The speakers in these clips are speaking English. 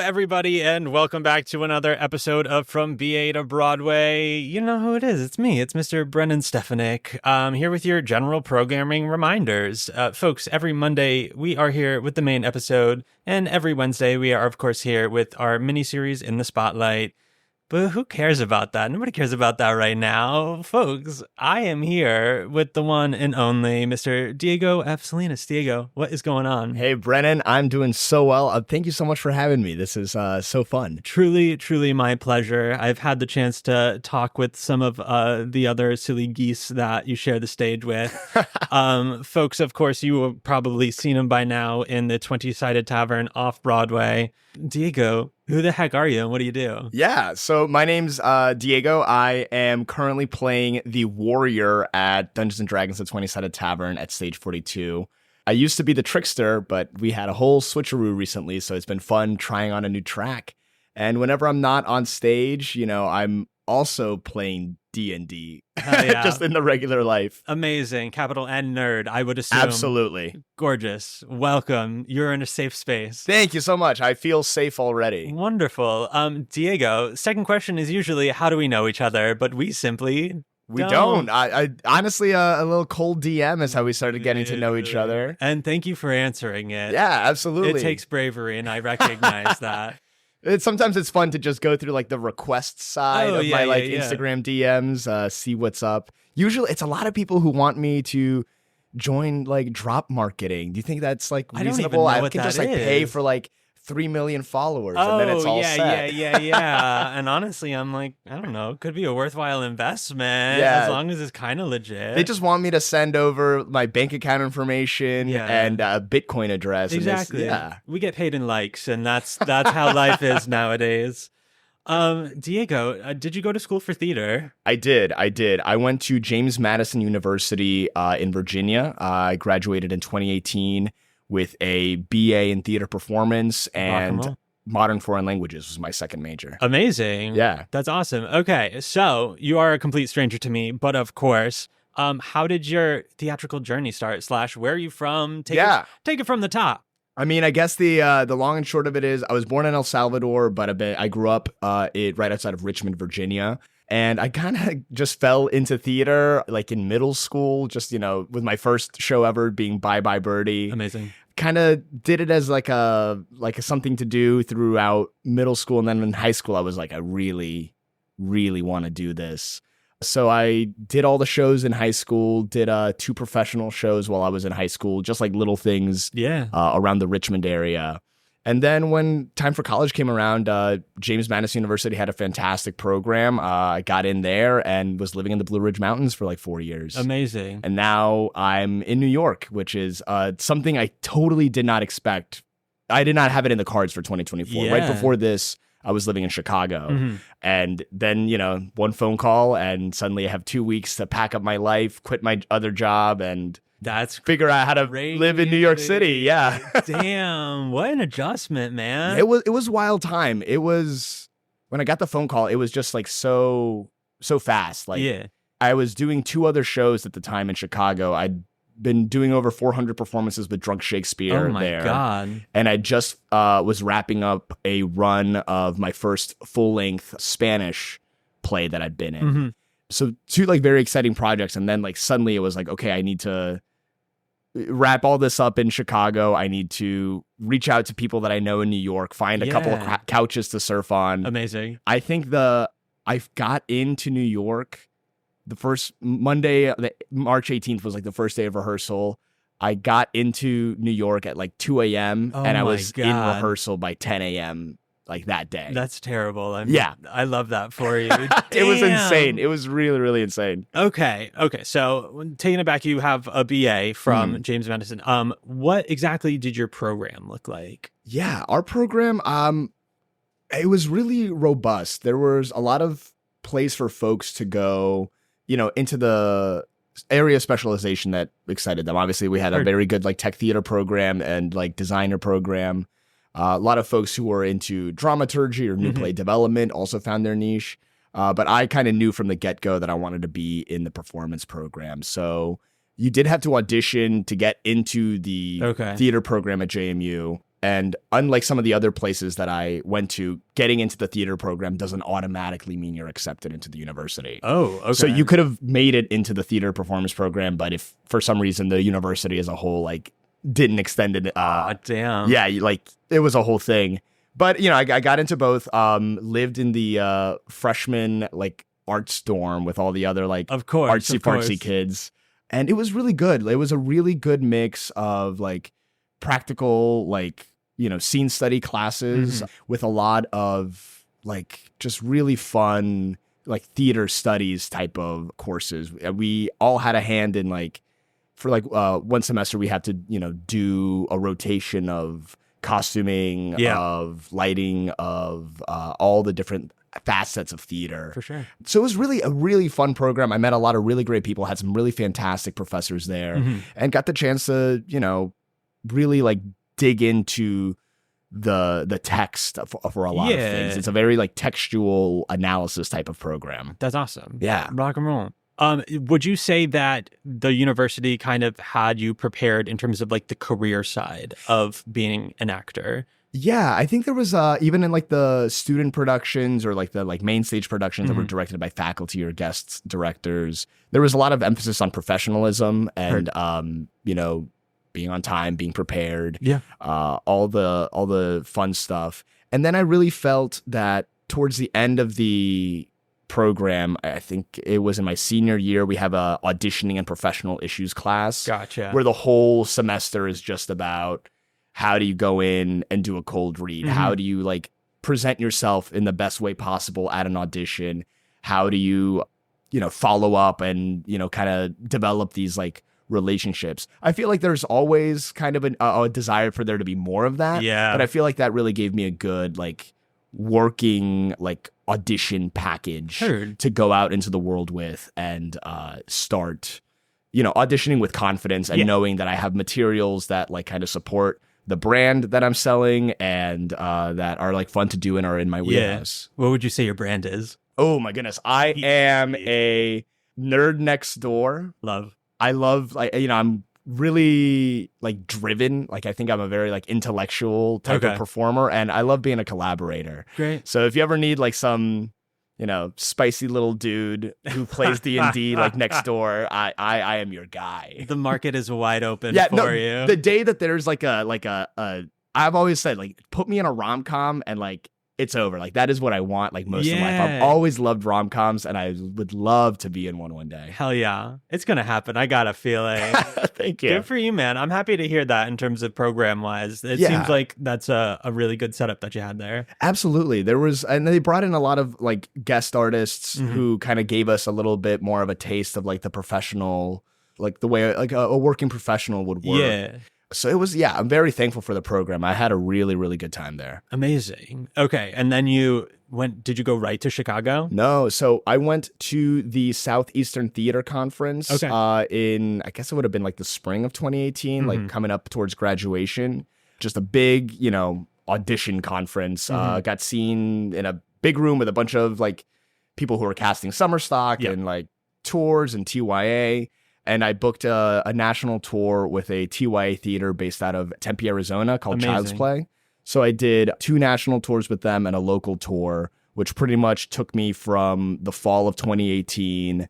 everybody, and welcome back to another episode of From BA to Broadway. You know who it is. It's me. It's Mr. Brennan Stefanik. Here with your general programming reminders. Folks, every Monday we are here with the main episode, and every Wednesday we are, of course, here with our miniseries In the Spotlight. But who cares about that? Nobody cares about that right now. Folks, I am here with the one and only Mr. Diego F. Salinas. Diego, what is going on? Hey, Brennan, I'm doing so well. Thank you so much for having me. This is so fun. Truly, truly my pleasure. I've had the chance to talk with some of the other silly geese that you share the stage with. Folks, of course, you have probably seen them by now in the Twenty-Sided Tavern Off-Broadway. Diego, who the heck are you and what do you do? Yeah, so my name's Diego. I am currently playing the warrior at Dungeons & Dragons, the Twenty-Sided Tavern at Stage 42. I used to be the trickster, but we had a whole switcheroo recently, so it's been fun trying on a new track. And whenever I'm not on stage, I'm also playing D&D, yeah. just in the regular life. Amazing. Capital N nerd, I would assume. Absolutely. Gorgeous. Welcome. You're in a safe space. Thank you so much. I feel safe already. Wonderful. Diego, second question is usually, how do we know each other? But we simply... We don't. I honestly, a little cold DM is how we started getting to know each other. And thank you for answering it. Yeah, absolutely. It takes bravery, and I recognize that. Sometimes it's fun to just go through like the request side of my Instagram DMs, see what's up. Usually it's a lot of people who want me to join like drop marketing. Do you think that's like reasonable? I can just like pay for like 3 million followers and then it's all set. Yeah. And honestly, I'm like, I don't know, it could be a worthwhile investment as long as it's kind of legit. They just want me to send over my bank account information and a Bitcoin address. Exactly. We get paid in likes, and that's how life is nowadays. Diego, did you go to school for theater? I did. I went to James Madison University in Virginia. I graduated in 2018. With a BA in theater performance and modern foreign languages was my second major. Amazing. Yeah. That's awesome. Okay, so you are a complete stranger to me, but of course, how did your theatrical journey start? / where are you from? Take it from the top. I mean, I guess the long and short of it is I was born in El Salvador, but I grew up right outside of Richmond, Virginia. And I kind of just fell into theater like in middle school, just, with my first show ever being Bye Bye Birdie. Amazing. Kind of did it as like a something to do throughout middle school. And then in high school, I was like, I really, really want to do this. So I did all the shows in high school, did 2 professional shows while I was in high school, just like little things around the Richmond area. And then when time for college came around, James Madison University had a fantastic program. I got in there and was living in the Blue Ridge Mountains for like 4 years. Amazing. And now I'm in New York, which is something I totally did not expect. I did not have it in the cards for 2024. Yeah. Right before this, I was living in Chicago. Mm-hmm. And then, one phone call and suddenly I have 2 weeks to pack up my life, quit my other job, and figure out how to live in New York City. Yeah. Damn, what an adjustment, man. It was wild time. It was when I got the phone call, it was just like so fast. Like I was doing 2 other shows at the time in Chicago. I'd been doing over 400 performances with Drunk Shakespeare. Oh my God. And I just was wrapping up a run of my first full-length Spanish play that I'd been in. Mm-hmm. So 2 like very exciting projects, and then like suddenly it was like, okay, I need to wrap all this up in Chicago. I need to reach out to people that I know in New York, find a couple of couches to surf on. Amazing. I think I got into New York the first Monday, March 18th was like the first day of rehearsal. I got into New York at like 2 a.m. and I was in rehearsal by 10 a.m. like that day. That's terrible. I love that for you. It was insane. It was really, really insane. Okay. So taking it back, you have a BA from James Madison. What exactly did your program look like? Yeah, our program, it was really robust. There was a lot of place for folks to go, into the area of specialization that excited them. Obviously, we had a very good like tech theater program and like designer program. A lot of folks who were into dramaturgy or new play development also found their niche. But I kind of knew from the get-go that I wanted to be in the performance program. So you did have to audition to get into the theater program at JMU. And unlike some of the other places that I went to, getting into the theater program doesn't automatically mean you're accepted into the university. Oh, okay. So you could have made it into the theater performance program, but if for some reason the university as a whole like didn't extend it, damn. Yeah, like it was a whole thing. But I got into both. Lived in the freshman like arts dorm with all the other like artsy fartsy kids, and it was really good. It was a really good mix of like practical like scene study classes with a lot of like just really fun like theater studies type of courses. We all had a hand in like for like one semester we had to do a rotation of costuming, of lighting, of all the different facets of theater. For sure. So it was really a really fun program. I met a lot of really great people, had some really fantastic professors there, and got the chance to really like dig into the text for a lot of things. It's a very like textual analysis type of program. That's awesome. Yeah. Rock and roll. Would you say that the university kind of had you prepared in terms of like the career side of being an actor? Yeah, I think there was even in like the student productions or like the like main stage productions that were directed by faculty or guest directors, there was a lot of emphasis on professionalism and being on time, being prepared, all the fun stuff. And then I really felt that towards the end of the program, I think it was in my senior year, we have a auditioning and professional issues class. Gotcha. Where the whole semester is just about how do you go in and do a cold read? How do you like present yourself in the best way possible at an audition? How do you, follow up and, kind of develop these like relationships? I feel like there's always kind of a desire for there to be more of that. Yeah. But I feel like that really gave me a good like working like audition package to go out into the world with and start, auditioning with confidence and knowing that I have materials that like kind of support the brand that I'm selling and that are like fun to do and are in my wheelhouse. What would you say your brand is? Oh my goodness. I am a nerd next door. I love like, I'm really like driven. Like I think I'm a very like intellectual type of performer and I love being a collaborator. Great. So if you ever need like some, spicy little dude who plays D&D like next door, I am your guy. The market is wide open for you. The day that there's like I've always said like put me in a rom-com and like it's over. Like that is what I want like most of life. I've always loved rom-coms and I would love to be in one day. Hell yeah. It's going to happen. I got a feeling. Thank you. Good for you, man. I'm happy to hear that in terms of program wise. It seems like that's a really good setup that you had there. Absolutely. And they brought in a lot of like guest artists who kind of gave us a little bit more of a taste of like the professional, like the way like a working professional would work. Yeah. So it was, I'm very thankful for the program. I had a really, really good time there. Amazing. Okay. And then did you go right to Chicago? No. So I went to the Southeastern Theater Conference in, I guess it would have been like the spring of 2018, like coming up towards graduation. Just a big, audition conference. Got seen in a big room with a bunch of like people who were casting summer stock and like tours and TYA. And I booked a national tour with a TYA theater based out of Tempe, Arizona called Child's Play. So I did 2 national tours with them and a local tour, which pretty much took me from the fall of 2018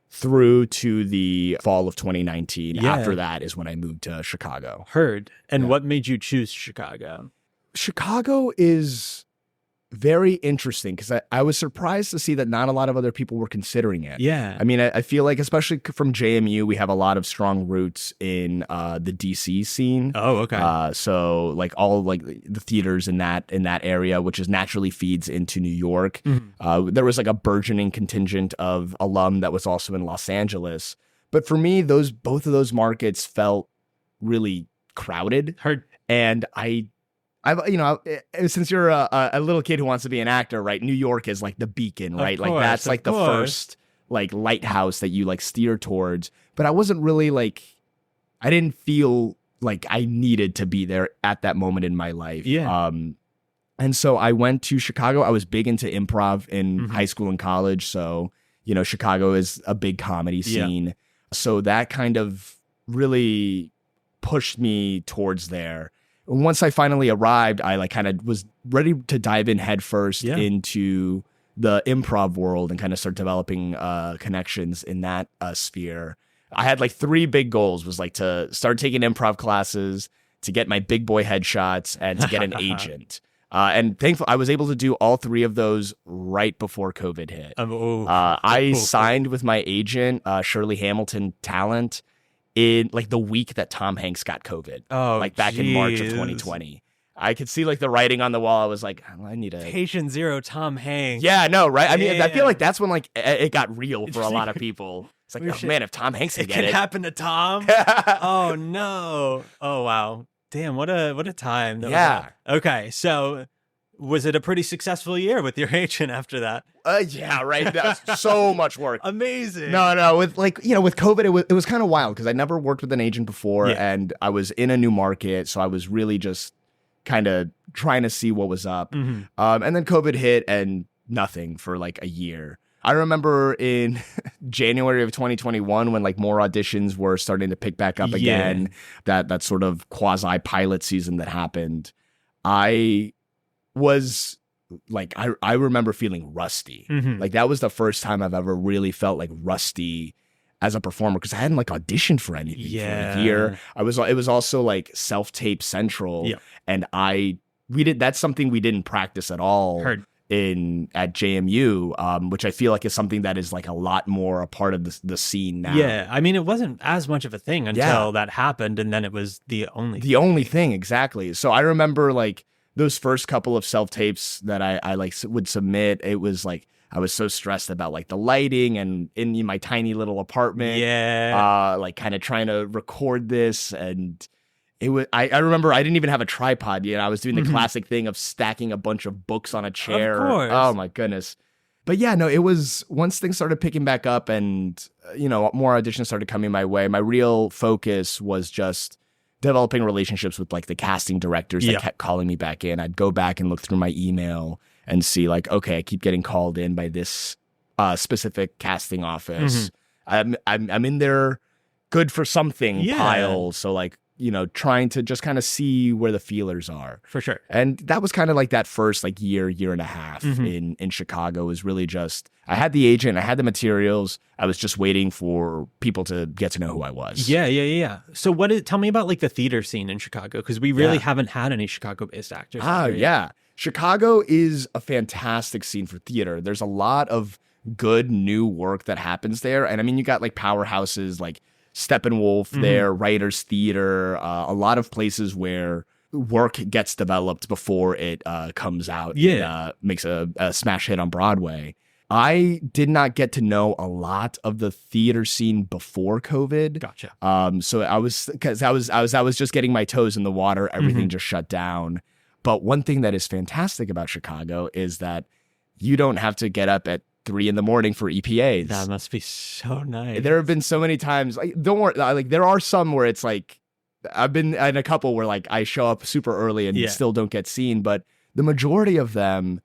through to the fall of 2019. Yeah. After that is when I moved to Chicago. Heard. And what made you choose Chicago? Chicago is very interesting because I was surprised to see that not a lot of other people were considering it. Yeah. I mean, I feel like, especially from JMU, we have a lot of strong roots in the DC scene. Oh, okay. So like all like the theaters in that area, which is naturally feeds into New York. There was like a burgeoning contingent of alum that was also in Los Angeles. But for me, both of those markets felt really crowded. Heard. And since you're a little kid who wants to be an actor, right? New York is like the beacon, right? Like that's like the first like lighthouse that you like steer towards. But I wasn't really like, I didn't feel like I needed to be there at that moment in my life. Yeah. And so I went to Chicago. I was big into improv in high school and college. So, Chicago is a big comedy scene. Yeah. So that kind of really pushed me towards there. once I finally arrived, I like kind of was ready to dive in headfirst into the improv world and kind of start developing connections in that sphere. I had like 3 big goals, was like to start taking improv classes, to get my big boy headshots, and to get an agent. And thankfully, I was able to do all 3 of those right before COVID hit. I signed with my agent, Shirley Hamilton Talent, in like the week that Tom Hanks got COVID. Like back in March of 2020. I could see like the writing on the wall. I was like, I need a patient zero Tom Hanks. Yeah, no, right? I mean, I feel like that's when like it got real for a lot of people. It's like, oh man, if Tom Hanks can get it. It can happen to Tom? Oh no. Oh wow. Damn, what a time. Okay, so was it a pretty successful year with your agent after that? Yeah, right. That's so much work. Amazing. No, with like, with COVID, it was kind of wild because I never worked with an agent before and I was in a new market. So I was really just kind of trying to see what was up. And then COVID hit and nothing for like a year. I remember in January of 2021 when like more auditions were starting to pick back up again, that sort of quasi pilot season that happened. I was like, I remember feeling rusty. Like that was the first time I've ever really felt like rusty as a performer because I hadn't like auditioned for anything for a year. It was also like self-tape central and that's something we didn't practice at all. At JMU, which I feel like is something that is like a lot more a part of the scene now. Yeah, I mean, it wasn't as much of a thing until that happened, and then it was the only thing, exactly. So I remember like those first couple of self-tapes that I like would submit, it was like I was so stressed about like the lighting and in my tiny little apartment. Like kind of trying to record this and it was. I remember I didn't even have a tripod yet. I was doing the classic thing of stacking a bunch of books on a chair. Of course. Oh my goodness. But yeah, no, it was once things started picking back up and, more auditions started coming my way. My real focus was just developing relationships with like the casting directors that kept calling me back in. I'd go back and look through my email and see like, okay, I keep getting called in by this specific casting office. I'm in their good for something pile. So like, trying to just kind of see where the feelers are. For sure. And that was kind of like that first like year and a half in Chicago was really just, I had the agent, I had the materials. I was just waiting for people to get to know who I was. Yeah. So tell me about like the theater scene in Chicago, because we really haven't had any Chicago-based actors. Yeah. Chicago is a fantastic scene for theater. There's a lot of good new work that happens there. And I mean, you got like powerhouses like Steppenwolf there, Writers Theater, a lot of places where work gets developed before it comes out and makes a smash hit on Broadway. I did not get to know a lot of the theater scene before COVID. Gotcha. So I was just getting my toes in the water. Everything just shut down. But one thing that is fantastic about Chicago is that you don't have to get up at 3 a.m. for EPAs. That must be so nice. There have been so many times. Like, don't worry. Like there are some where it's like I've been in a couple where like I show up super early and still don't get seen. But the majority of them,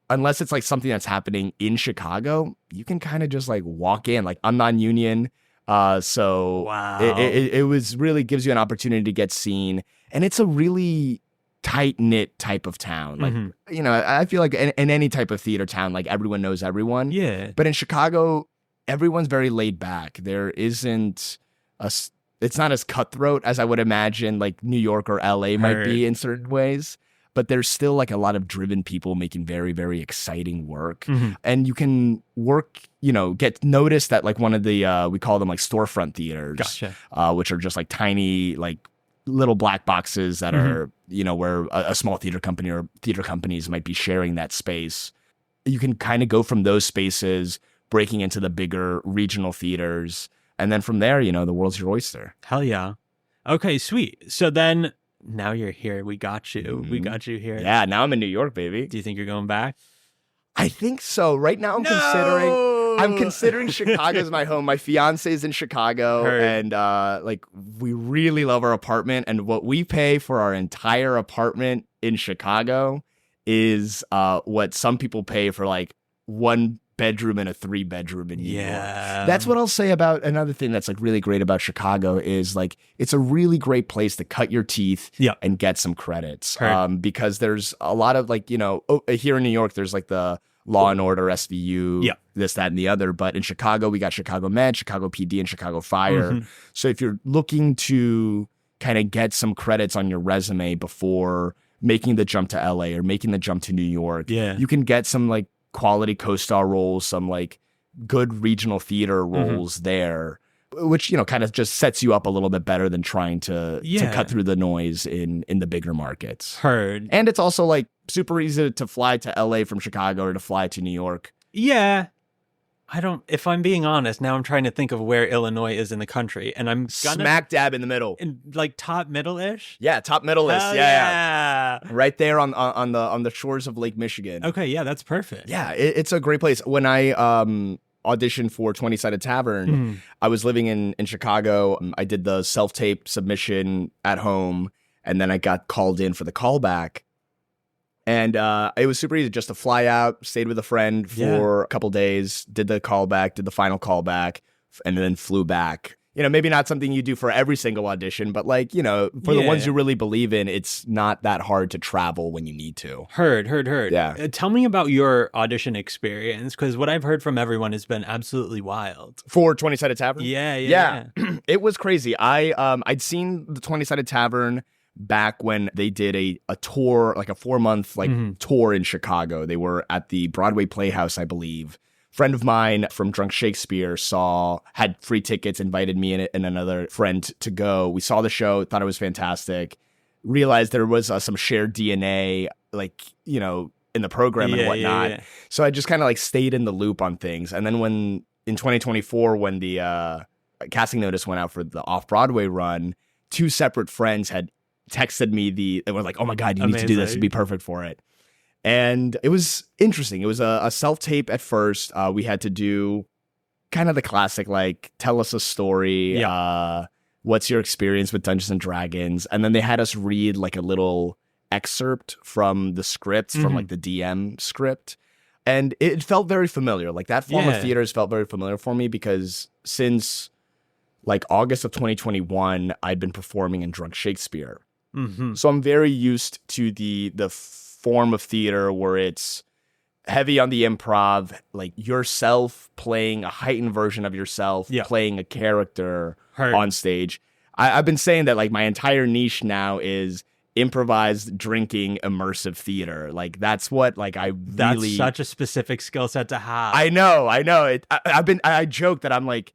unless it's like something that's happening in Chicago, you can kind of just like walk in. Like I'm non-union, so wow. It was really gives you an opportunity to get seen, and it's a really tight-knit type of town. Like, I feel like in any type of theater town, like everyone knows everyone. Yeah. But in Chicago, everyone's very laid back. There isn't it's not as cutthroat as I would imagine like New York or LA might be in certain ways. But there's still like a lot of driven people making very, very exciting work. And you can work, get noticed at like one of the, we call them like storefront theaters. Gotcha. Which are just like tiny, like little black boxes that are, where a small theater company or theater companies might be sharing that space. You can kind of go from those spaces, breaking into the bigger regional theaters. And then from there, the world's your oyster. Hell yeah. Okay, sweet. So then now you're here. We got you. We got you here. Yeah, now I'm in New York, baby. Do you think you're going back? I think so. Right now I'm considering Chicago as my home. My fiance is in Chicago and like we really love our apartment, and what we pay for our entire apartment in Chicago is what some people pay for like one bedroom in a 3-bedroom in New York. Yeah. That's what I'll say about another thing that's like really great about Chicago is like it's a really great place to cut your teeth and get some credits. Because there's a lot of like, here in New York, there's like the Law and Order, SVU, this, that, and the other. But in Chicago, we got Chicago Med, Chicago PD, and Chicago Fire. So if you're looking to kind of get some credits on your resume before making the jump to LA or making the jump to New York, you can get some like quality co-star roles, some like good regional theater roles there, which, kind of just sets you up a little bit better than trying to cut through the noise in the bigger markets. And it's also like super easy to fly to LA from Chicago or to fly to New York. Yeah. If I'm being honest, now I'm trying to think of where Illinois is in the country, and I'm smack dab in the middle. Like top middle-ish? Yeah, top middle-ish. Yeah. Right there on the shores of Lake Michigan. Okay, yeah, that's perfect. Yeah, it's a great place. When I auditioned for 20-Sided Tavern, I was living in Chicago. I did the self-tape submission at home, and then I got called in for the callback. And it was super easy just to fly out, stayed with a friend for a couple days, did the callback, did the final callback, and then flew back. Maybe not something you do for every single audition, but like, for the ones you really believe in, it's not that hard to travel when you need to. Heard. Yeah. Tell me about your audition experience, because what I've heard from everyone has been absolutely wild. For 20-Sided Tavern? Yeah. It was crazy. I'd seen the 20-Sided Tavern back when they did a tour, like a 4-month tour in Chicago. They were at the Broadway Playhouse, I believe. Friend of mine from Drunk Shakespeare had free tickets, invited me and another friend to go. We saw the show, thought it was fantastic. Realized there was some shared DNA, like, in the program and whatnot. Yeah. So I just kind of like stayed in the loop on things. And then in 2024, when the casting notice went out for the Off-Broadway run, 2 separate friends had texted me they were like, oh my God, you need to do this. It'd be perfect for it. And it was interesting. It was a self-tape at first. We had to do kind of the classic, like, tell us a story. What's your experience with Dungeons and Dragons? And then they had us read like a little excerpt from the scripts, from like the DM script. And it felt very familiar. Like that form of theater has felt very familiar for me because since like August of 2021, I'd been performing in Drunk Shakespeare. So I'm very used to the form of theater where it's heavy on the improv, like yourself playing a heightened version of yourself, playing a character on stage. I've been saying that like my entire niche now is improvised drinking immersive theater. Like that's what like that's such a specific skill set to have. I know. I joke that I'm like,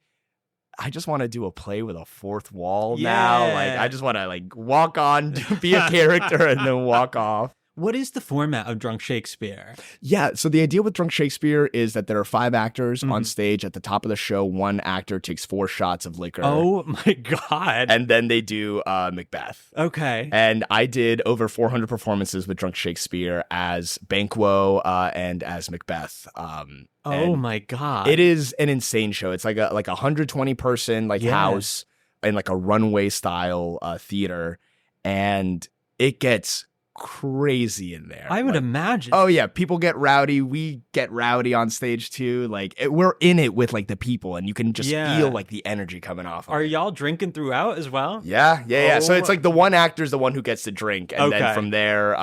I just want to do a play with a fourth wall now. Like I just want to like walk on, be a character, and then walk off. What is the format of Drunk Shakespeare? Yeah, so the idea with Drunk Shakespeare is that there are 5 actors on stage. At the top of the show, one actor takes 4 shots of liquor. Oh my God. And then they do Macbeth. Okay. And I did over 400 performances with Drunk Shakespeare as Banquo and as Macbeth. Oh my God. It is an insane show. It's like a 120 person house in like a runway style theater. And it gets crazy in there. I would imagine. Oh yeah, people get rowdy. We get rowdy on stage too. Like we're in it with like the people, and you can just feel like the energy coming off. Are y'all drinking throughout as well? Yeah. So it's like the one actor's the one who gets to drink, and then from there,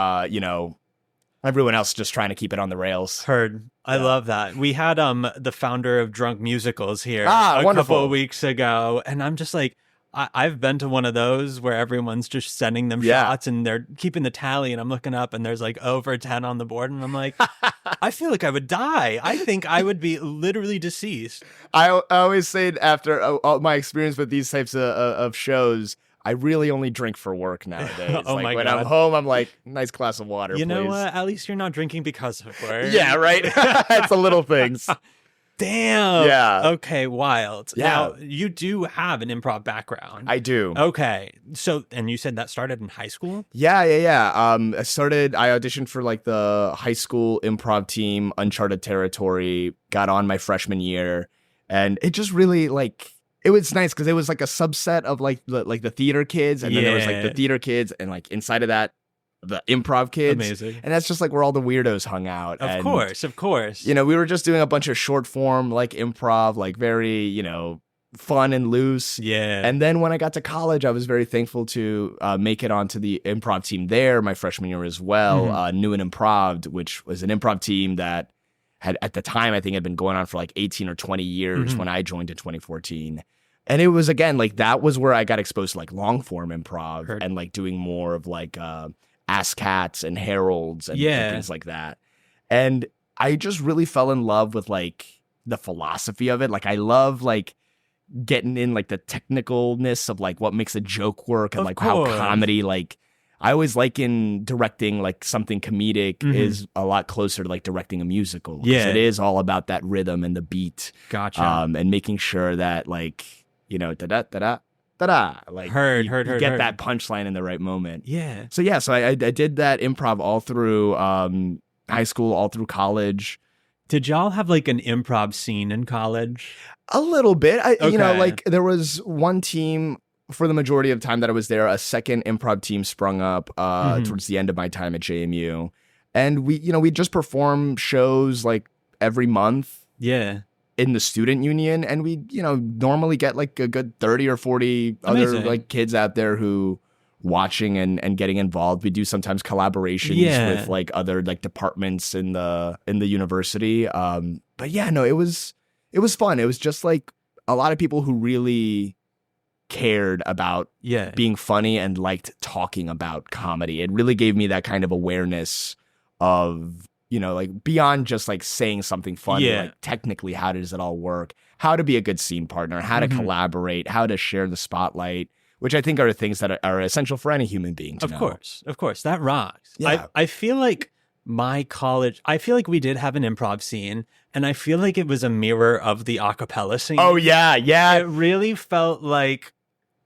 everyone else just trying to keep it on the rails. Heard. I love that. We had the founder of Drunk Musicals here a couple of weeks ago, and I'm just like, I've been to one of those where everyone's just sending them shots and they're keeping the tally, and I'm looking up and there's like over 10 on the board, and I'm like, I feel like I would die. I think I would be literally deceased. I always say after all my experience with these types of shows, I really only drink for work nowadays. When God. I'm home, I'm like, nice glass of water, You know please. what? At least you're not drinking because of work. Yeah, right? It's the little things. Damn. Yeah. Okay, wild. Yeah. Now, you do have an improv background. I do. Okay. So, and you said that started in high school? Yeah. I auditioned for like the high school improv team, Uncharted Territory, got on my freshman year, and it just really like, it was nice because it was like a subset of like the theater kids, and then there was like the theater kids, and like inside of that, the improv kids. Amazing. And that's just like where all the weirdos hung out. Of course. You know, we were just doing a bunch of short form, like improv, like very, you know, fun and loose. Yeah. And then when I got to college, I was very thankful to make it onto the improv team there my freshman year as well. New and Improved, which was an improv team that had, at the time, I think had been going on for like 18 or 20 years when I joined in 2014. And it was, again, like that was where I got exposed to like long form improv and like doing more of like Ass Cats and Heralds and things like that. And I just really fell in love with like the philosophy of it. Like I love like getting in like the technicalness of like what makes a joke work and like how comedy, like I always like in directing like something comedic is a lot closer to like directing a musical. Yeah. It is all about that rhythm and the beat. Gotcha. And making sure that like, you know, da-da, like heard, you get that punchline in the right moment. Yeah. So I did that improv all through high school, all through college. Did y'all have like an improv scene in college? A little bit. You know, like there was one team for the majority of the time that I was there, a second improv team sprung up towards the end of my time at JMU. And we just perform shows like every month. Yeah. In the student union, and we, you know, normally get like a good 30 or 40 other like kids out there who watching and getting involved. We do sometimes collaborations with like other like departments in the university. But yeah, no, it was fun. It was just like a lot of people who really cared about being funny and liked talking about comedy. It really gave me that kind of awareness of, you know, like beyond just like saying something funny, like technically, how does it all work? How to be a good scene partner, how to collaborate, how to share the spotlight, which I think are things that are essential for any human being to know. Of course, that rocks. Yeah. I feel like my college, I feel like we did have an improv scene, and I feel like it was a mirror of the a cappella scene. Oh, yeah. It really felt like,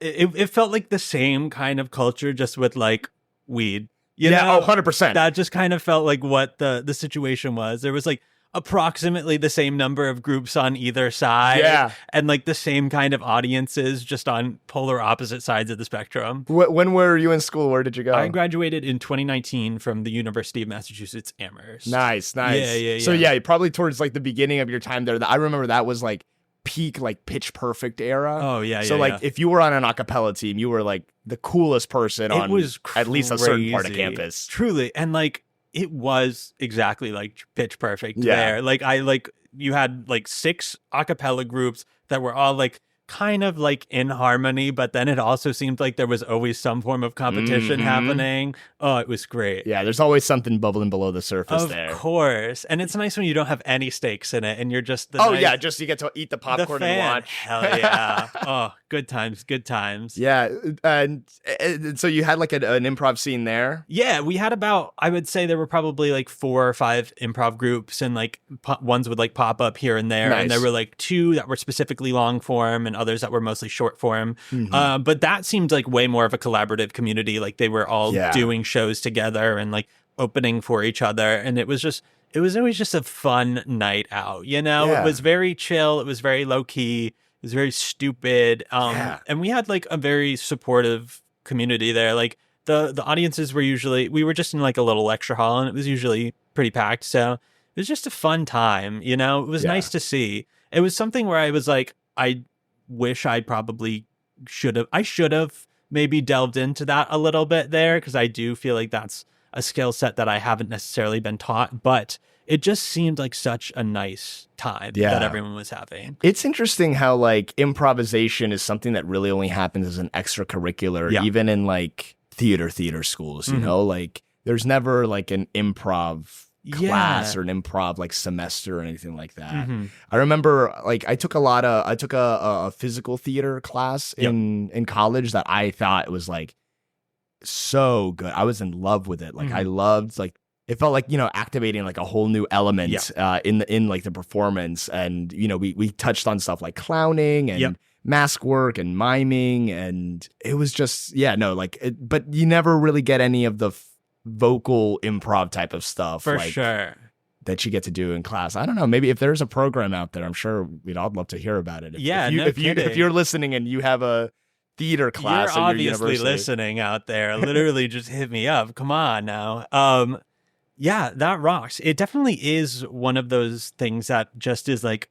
it felt like the same kind of culture, just with like weed. You know, 100%. That just kind of felt like what the situation was. There was like approximately the same number of groups on either side. Yeah. And like the same kind of audiences just on polar opposite sides of the spectrum. When were you in school? Where did you go? I graduated in 2019 from the University of Massachusetts Amherst. Nice. Yeah. So yeah, probably towards like the beginning of your time there. I remember that was like peak like Pitch Perfect era. Oh yeah. So like if you were on an a cappella team, you were like the coolest person on at least a certain part of campus. Truly. And like it was exactly like Pitch Perfect there. Like you had like 6 a cappella groups that were all like kind of like in harmony, but then it also seemed like there was always some form of competition happening. Oh, it was great. Yeah, there's always something bubbling below the surface there. Of course. And it's nice when you don't have any stakes in it and you're just just you get to eat the popcorn and watch. Hell yeah. Oh, good times. Yeah. And so you had like an improv scene there? Yeah, we had about, I would say there were probably like 4 or 5 improv groups, and like ones would like pop up here and there. Nice. And there were like 2 that were specifically long form and others that were mostly short form. But that seemed like way more of a collaborative community. Like they were all doing shows together and like opening for each other. And it was always just a fun night out, you know? It was very chill. It was very low key. It was very stupid. And we had like a very supportive community there. Like the audiences were usually, we were just in like a little lecture hall, and it was usually pretty packed. So it was just a fun time, you know? It was nice to see. It was something where I was like, I wish I probably should have maybe delved into that a little bit there, because I do feel like that's a skill set that I haven't necessarily been taught, but it just seemed like such a nice time that everyone was having. It's interesting how like improvisation is something that really only happens as an extracurricular, even in like theater schools, you know, like there's never like an improv class or an improv like semester or anything like that. I remember like I took a physical theater class in college that I thought was like so good. I was in love with it. Like I loved, like it felt like, you know, activating like a whole new element in like the performance. And you know, we touched on stuff like clowning and mask work and miming, and it was just but you never really get any of the vocal improv type of stuff for sure that you get to do in class. I don't know, maybe if there's a program out there, I'm sure I'd love to hear about it. If you're listening and you have a theater class You're at your obviously university. listening out there. Literally just hit me up. Come on now. Yeah, that rocks. It definitely is one of those things that just is like,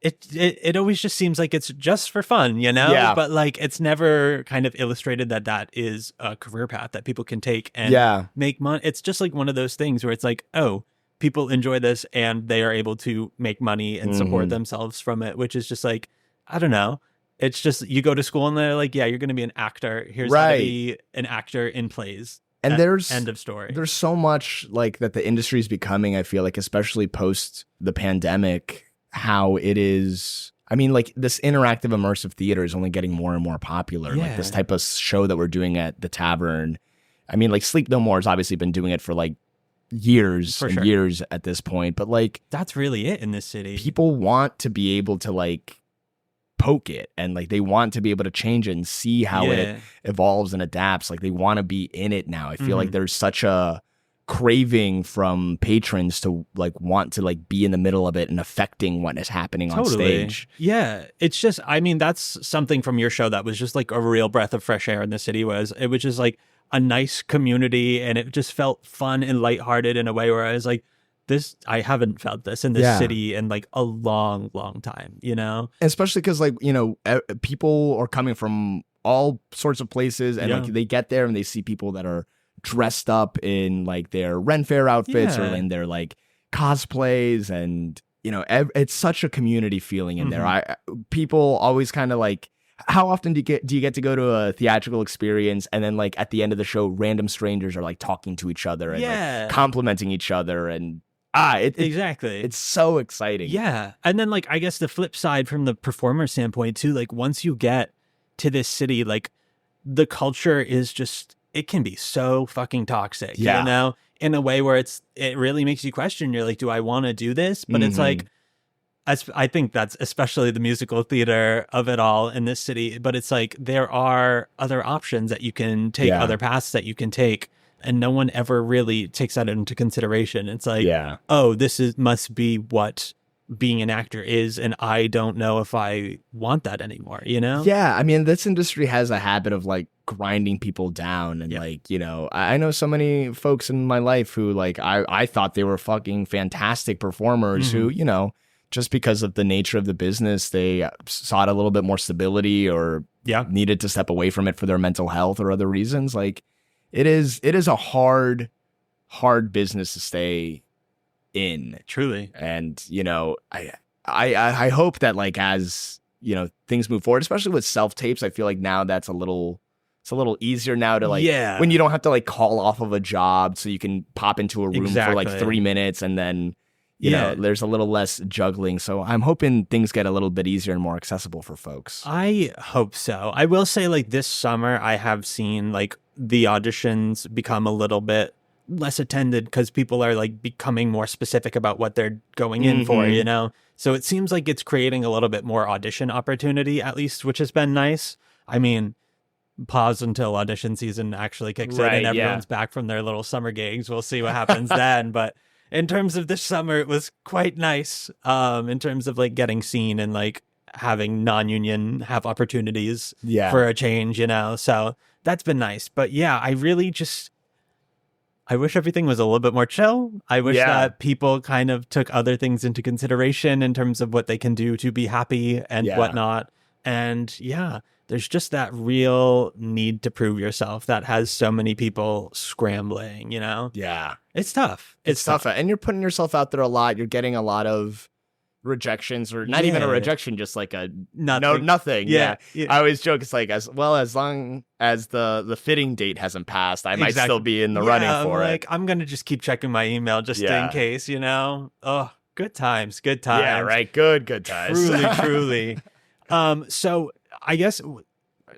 it always just seems like it's just for fun, you know? Yeah. But like, it's never kind of illustrated that that is a career path that people can take and Yeah. make money. It's just like one of those things where it's like, oh, people enjoy this and they are able to make money and support themselves from it, which is just like, I don't know. It's just, you go to school and they're like, yeah, you're going to be an actor. Here's how to be an actor in plays. And there's end of story. There's so much like that the industry is becoming, I feel like, especially post the pandemic, how it is. I mean, like this interactive immersive theater is only getting more and more popular. Yeah. Like this type of show that we're doing at the Tavern. I mean, like Sleep No More has obviously been doing it for like years and years at this point. But like, that's really it in this city. People want to be able to like poke it, and like they want to be able to change it and see how it evolves and adapts. Like they want to be in it now. I feel like there's such a craving from patrons to like want to like be in the middle of it and affecting what is happening on stage. Yeah, it's just, I mean, that's something from your show that was just like a real breath of fresh air in the city. It was just like a nice community, and it just felt fun and lighthearted in a way where I was like, I haven't felt this in this city in like a long, long time, you know? Especially because like, you know, people are coming from all sorts of places, and like they get there and they see people that are dressed up in like their Ren Fair outfits or in their like cosplays, and you know, it's such a community feeling in there. People always kind of like, how often do you get to go to a theatrical experience and then like at the end of the show, random strangers are like talking to each other and like complimenting each other, and exactly. It's so exciting. Yeah. And then like, I guess the flip side from the performer standpoint too, like once you get to this city, like the culture is just, it can be so fucking toxic, you know, in a way where it really makes you question. You're like, do I want to do this? But it's like, I think that's especially the musical theater of it all in this city. But it's like, there are other options that you can take, other paths that you can take. And no one ever really takes that into consideration. It's like, oh, must be what being an actor is, and I don't know if I want that anymore, you know? Yeah, I mean, this industry has a habit of like grinding people down, and like, you know, I know so many folks in my life who like, I thought they were fucking fantastic performers who, you know, just because of the nature of the business, they sought a little bit more stability or needed to step away from it for their mental health or other reasons. Like, it is a hard business to stay in, truly. And you know, I hope that like as you know things move forward, especially with self tapes, I feel like now it's a little easier now to like when you don't have to like call off of a job, so you can pop into a room for like 3 minutes and then you know there's a little less juggling. So I'm hoping things get a little bit easier and more accessible for folks. I hope so. I will say like this summer I have seen like the auditions become a little bit less attended because people are like becoming more specific about what they're going in for, you know? So it seems like it's creating a little bit more audition opportunity at least, which has been nice. I mean, pause until audition season actually kicks in and everyone's back from their little summer gigs. We'll see what happens then. But in terms of this summer, it was quite nice in terms of like getting seen and like having non-union have opportunities for a change, you know? So that's been nice. But yeah, I wish everything was a little bit more chill. I wish that people kind of took other things into consideration in terms of what they can do to be happy and whatnot. And there's just that real need to prove yourself that has so many people scrambling, you know? Yeah. It's tough. It's tough. And you're putting yourself out there a lot. You're getting a lot of rejections, or not even a rejection, just like a nothing. Yeah. I always joke, it's like as long as the fitting date hasn't passed, I might still be in the running for it. I'm gonna just keep checking my email just in case, you know. Oh, good times. Yeah, right. Good times. Truly. So I guess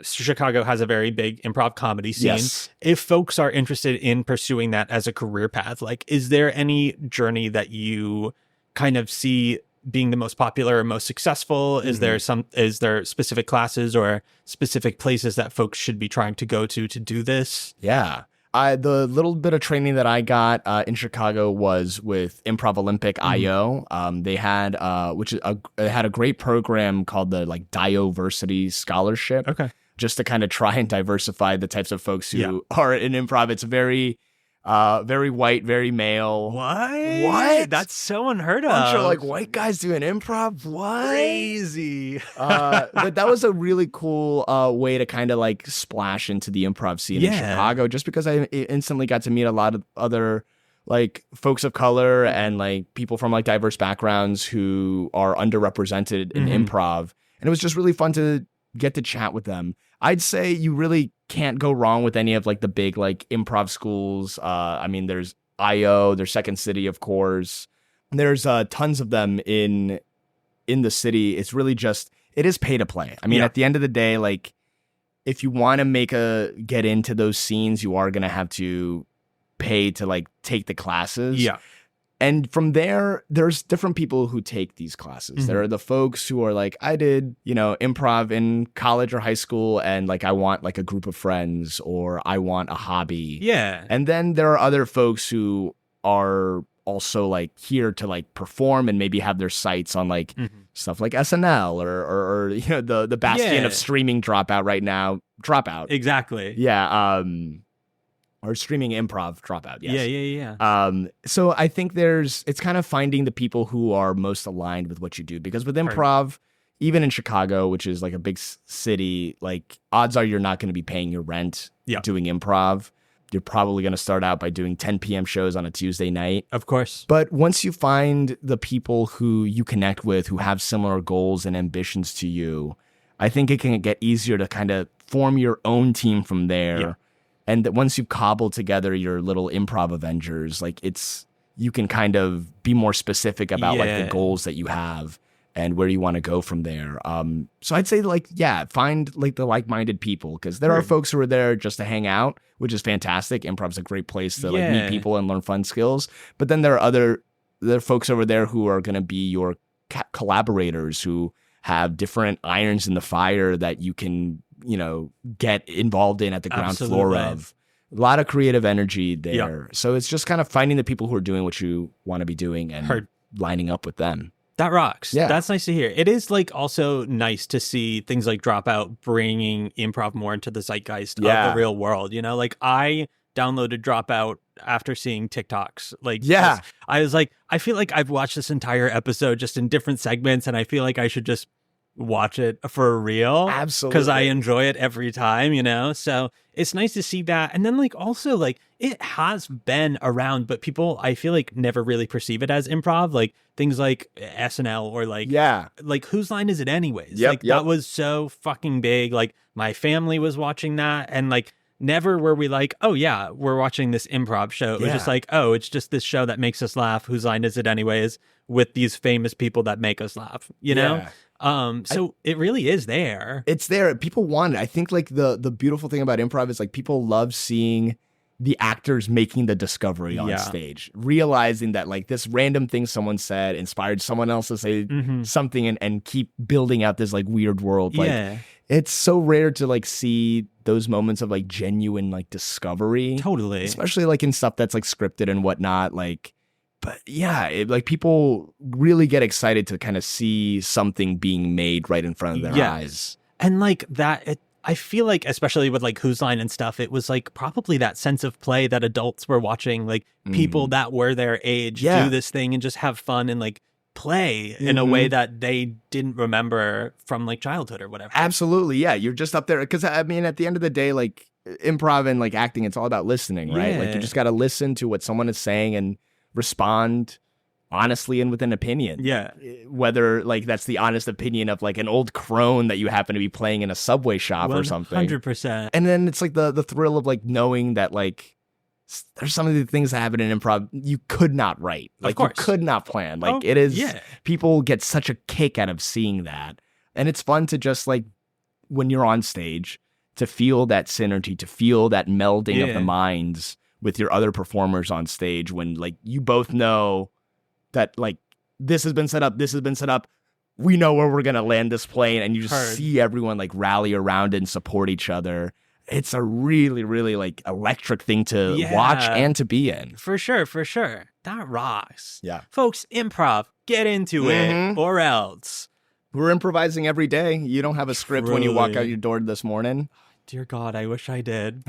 Chicago has a very big improv comedy scene. If folks are interested in pursuing that as a career path, like, is there any journey that you kind of see being the most popular or most successful? Is there specific classes or specific places that folks should be trying to go to do this? Yeah. The little bit of training that I got in Chicago was with Improv Olympic IO. They had they had a great program called the like Dioversity Scholarship. Okay. just to kind of try and diversify the types of folks who are in improv. It's very white, very male. What? That's so unheard of. Bunch of like white guys doing improv. What? Crazy. But that was a really cool way to kind of like splash into the improv scene in Chicago, just because I instantly got to meet a lot of other like folks of color and like people from like diverse backgrounds who are underrepresented in improv. And it was just really fun to get to chat with them. I'd say you really can't go wrong with any of like the big like improv schools. I mean, there's IO, there's Second City, of course. There's tons of them in the city. It's really just, it is pay to play. I mean, at the end of the day, like if you want to get into those scenes, you are going to have to pay to like take the classes. Yeah. And from there, there's different people who take these classes. There are the folks who are like, I did, improv in college or high school, and like I want like a group of friends, or I want a hobby. Yeah. And then there are other folks who are also like here to like perform and maybe have their sights on like stuff like SNL or the bastion of streaming dropout right now. Dropout. Exactly. Yeah. Or streaming improv dropout. Yes. Yeah. So I think it's kind of finding the people who are most aligned with what you do, because with improv, even in Chicago, which is like a big city, like odds are you're not going to be paying your rent doing improv. You're probably going to start out by doing 10 p.m. shows on a Tuesday night. Of course. But once you find the people who you connect with, who have similar goals and ambitions to you, I think it can get easier to kind of form your own team from there. Yeah. And that once you cobble together your little improv Avengers, like you can kind of be more specific about like the goals that you have and where you want to go from there. So I'd say like, find like the like-minded people, because there are folks who are there just to hang out, which is fantastic. Improv's a great place to like meet people and learn fun skills. But then there are folks over there who are going to be your collaborators, who have different irons in the fire that you can get involved in at the ground floor of. A lot of creative energy there. So it's just kind of finding the people who are doing what you want to be doing and lining up with them. That rocks. Yeah. That's nice to hear. It is like also nice to see things like Dropout bringing improv more into the zeitgeist of the real world. Like I downloaded Dropout after seeing TikToks. Like, I was like, I feel like I've watched this entire episode just in different segments, and I feel like I should just watch it for real. Absolutely. Because I enjoy it every time, so it's nice to see that. And then like also like it has been around, but people I feel like never really perceive it as improv, like things like SNL or like Whose Line Is It Anyways? That was so fucking big. Like my family was watching that, and like never were we like, oh yeah, we're watching this improv show. It was just like, oh, it's just this show that makes us laugh. Whose line is it anyways? With these famous people that make us laugh, know? So it really is there. It's there. People want it. I think like the beautiful thing about improv is like people love seeing the actors making the discovery on stage, realizing that like this random thing someone said inspired someone else to say something and keep building out this like weird world. Like it's so rare to like see those moments of like genuine like discovery. Totally. Especially like in stuff that's like scripted and whatnot. Like, but like people really get excited to kind of see something being made right in front of their eyes. And like that, I feel like, especially with like Whose Line and stuff, it was like probably that sense of play that adults were watching, like people that were their age do this thing and just have fun and like play in a way that they didn't remember from like childhood or whatever. Absolutely. Yeah. You're just up there. Because I mean, at the end of the day, like improv and like acting, it's all about listening, right? Like you just got to listen to what someone is saying and respond honestly and with an opinion. Yeah. Whether like that's the honest opinion of like an old crone that you happen to be playing in a Subway shop or something. 100%. And then it's like the thrill of like knowing that like there's some of the things that happen in improv you could not write. Like you could not plan. Like it is, people get such a kick out of seeing that. And it's fun to just like, when you're on stage, to feel that synergy, to feel that melding of the minds with your other performers on stage, when like you both know that like this has been set up, we know where we're gonna land this plane, and you just see everyone like rally around and support each other. It's a really, really like electric thing to watch and to be in. For sure. That rocks. Yeah. Folks, improv, get into it or else. We're improvising every day. You don't have a script when you walk out your door this morning. Dear God, I wish I did.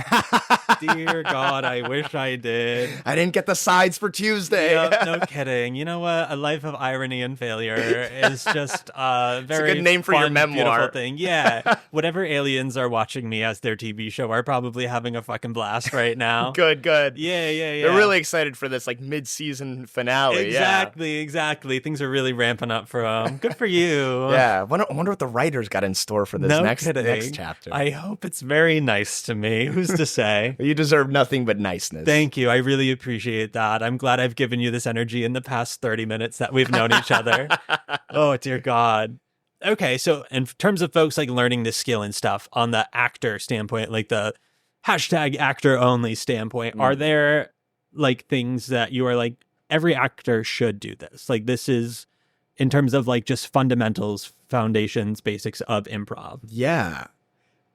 Dear God, I wish I did. I didn't get the sides for Tuesday. Yep, no kidding. You know what? A life of irony and failure is just a very good name for fun, your memoir. beautiful thing. Yeah. Whatever aliens are watching me as their TV show are probably having a fucking blast right now. Good. Yeah. They're really excited for this like mid-season finale. Exactly. Things are really ramping up for them. Good for you. Yeah. I wonder what the writers got in store for this next chapter. I hope it's very nice to me. Who's to say? You deserve nothing but niceness. Thank you. I really appreciate that. I'm glad I've given you this energy in the past 30 minutes that we've known each other. Oh, dear God. Okay, so in terms of folks like learning this skill and stuff on the actor standpoint, like the hashtag actor only standpoint, are there like things that you are like, every actor should do this? Like this is in terms of like just fundamentals, foundations, basics of improv. Yeah.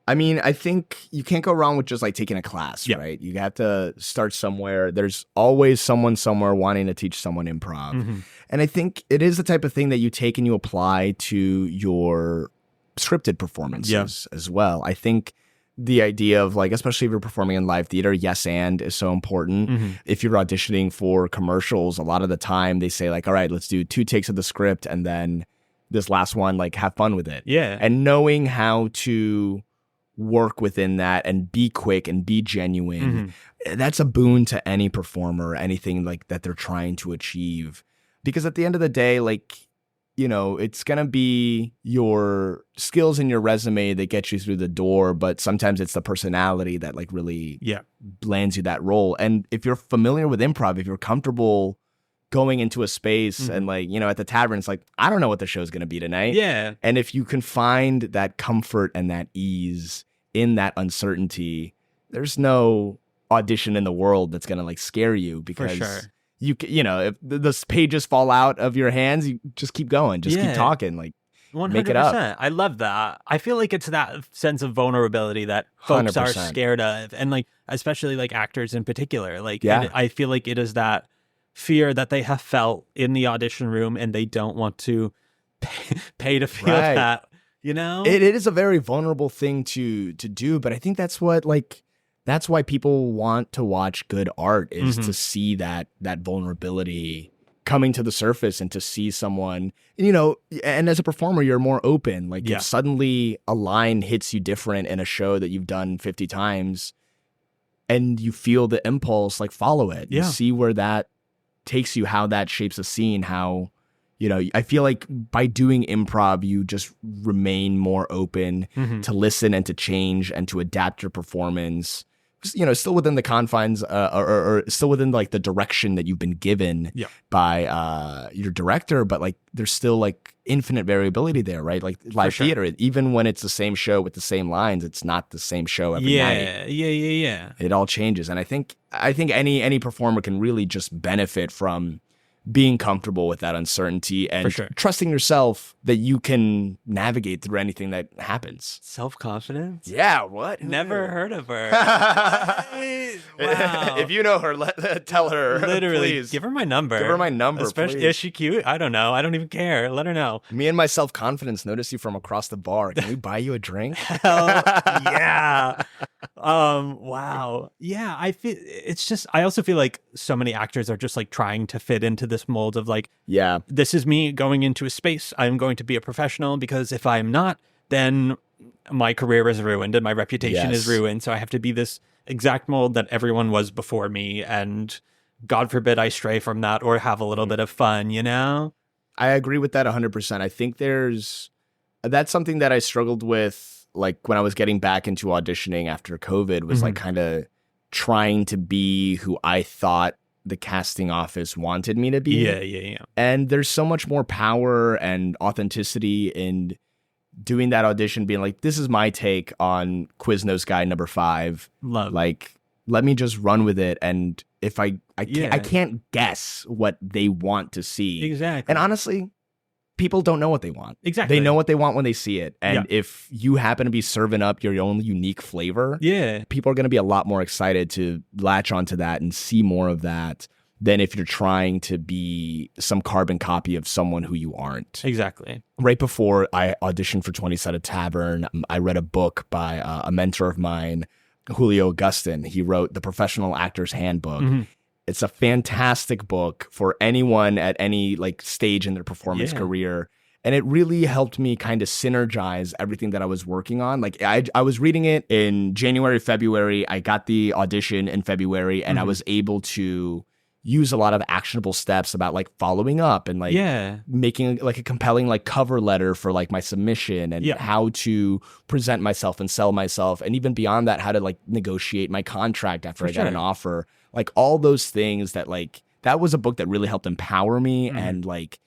I mean, I think you can't go wrong with just like taking a class, right? You have to start somewhere. There's always someone somewhere wanting to teach someone improv. Mm-hmm. And I think it is the type of thing that you take and you apply to your scripted performances as well. I think the idea of like, especially if you're performing in live theater, yes and is so important. Mm-hmm. If you're auditioning for commercials, a lot of the time they say like, all right, let's do 2 takes of the script and then this last one, like have fun with it. Yeah. And knowing how to work within that and be quick and be genuine, that's a boon to any performer, anything like that they're trying to achieve. Because at the end of the day, like, you know, it's going to be your skills and your resume that get you through the door, but sometimes it's the personality that like really lands you that role. And if you're familiar with improv, if you're comfortable going into a space and like, you know, at the tavern, it's like, I don't know what the show's going to be tonight. Yeah. And if you can find that comfort and that ease in that uncertainty, there's no audition in the world that's going to like scare you, because you know, if the pages fall out of your hands, you just keep going, just keep talking, like 100%. Make it up. I love that. I feel like it's that sense of vulnerability that folks 100%. are scared of, and like especially like actors in particular. Like, Yeah. I feel like it is that fear that they have felt in the audition room, and they don't want to pay to feel Right. that. You know, It is a very vulnerable thing to do, but I think that's why people want to watch good art, is to see that vulnerability coming to the surface, and to see someone, you know, and as a performer, you're more open. Like if suddenly a line hits you different in a show that you've done 50 times and you feel the impulse, like follow it. You see where that takes you, how that shapes a scene, how, you know, I feel like by doing improv, you just remain more open to listen and to change and to adapt your performance, you know, still within the confines or still within like the direction that you've been given by your director. But like there's still like infinite variability there, right? Like live theater, even when it's the same show with the same lines, it's not the same show every night. Yeah. It all changes. And I think any performer can really just benefit from being comfortable with that uncertainty and trusting yourself that you can navigate through anything that happens. Self-confidence? Yeah, what? Never heard of her. Wow. If you know her, tell her. Literally, please. give her my number. Give her my number, Especially, please. is she cute? I don't know. I don't even care. Let her know. Me and my self-confidence notice you from across the bar. Can we buy you a drink? Hell yeah. Wow. Yeah, I feel it's just, I also feel like so many actors are just like trying to fit into this mold of like, this is me going into a space. I'm going to be a professional, because if I'm not, then my career is ruined and my reputation is ruined. So I have to be this exact mold that everyone was before me. And God forbid I stray from that or have a little bit of fun, you know? I agree with that 100%. I think that's something that I struggled with, like when I was getting back into auditioning after COVID, was like kind of trying to be who I thought the casting office wanted me to be. Yeah. And there's so much more power and authenticity in doing that audition, being like, this is my take on Quiznos guy number 5. Love. Like, let me just run with it. And if I can't guess what they want to see. Exactly. And honestly, people don't know what they want. Exactly. They know what they want when they see it. And if you happen to be serving up your own unique flavor, people are going to be a lot more excited to latch onto that and see more of that. than if you're trying to be some carbon copy of someone who you aren't. Exactly. Right before I auditioned for 20-Sided Tavern, I read a book by a mentor of mine, Julio Augustin. He wrote The Professional Actor's Handbook. Mm-hmm. It's a fantastic book for anyone at any like stage in their performance career. And it really helped me kind of synergize everything that I was working on. Like I was reading it in January, February. I got the audition in February, and I was able to use a lot of actionable steps about like following up and like making like a compelling like cover letter for like my submission and how to present myself and sell myself. And even beyond that, how to like negotiate my contract after I got an offer. Like all those things that like, that was a book that really helped empower me and like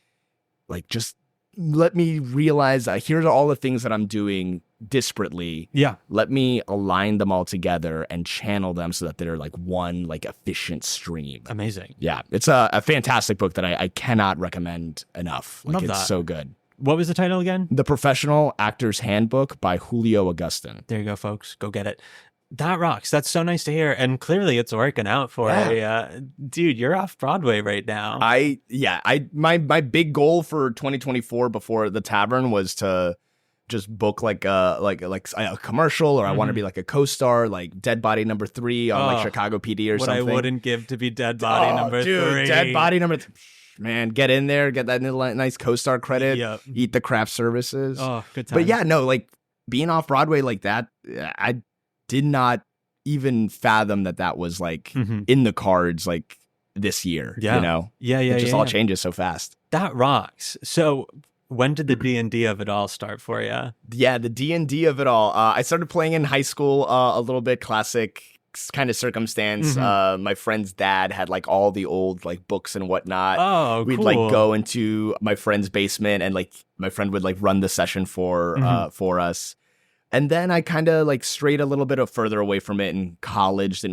just let me realize here's all the things that I'm doing disparately. Yeah. Let me align them all together and channel them so that they're like one like efficient stream. Amazing. Yeah. It's a fantastic book that I cannot recommend enough. Like, it's so good. What was the title again? The Professional Actor's Handbook by Julio Augustin. There you go, folks. Go get it. That rocks. That's so nice to hear. And clearly it's working out for you. Dude, you're off Broadway right now. My big goal for 2024 before the Tavern was to just book like a commercial, or I want to be like a co-star, like Dead Body number 3 on like Chicago PD or something. What I wouldn't give to be Dead Body number 3. Dead Body number 3. Man, get in there, get that nice co-star credit, eat the craft services. Oh, good time. But yeah, no, like being off Broadway like that, I did not even fathom that was like in the cards like this year. You know? It just all changes so fast. That rocks. So when did the D&D of it all start for you? Yeah, the D&D of it all. I started playing in high school a little bit, classic kind of circumstance. My friend's dad had like all the old like books and whatnot. Oh, We'd cool. like go into my friend's basement and like my friend would like run the session for us. And then I kind of like strayed a little bit further away from it in college.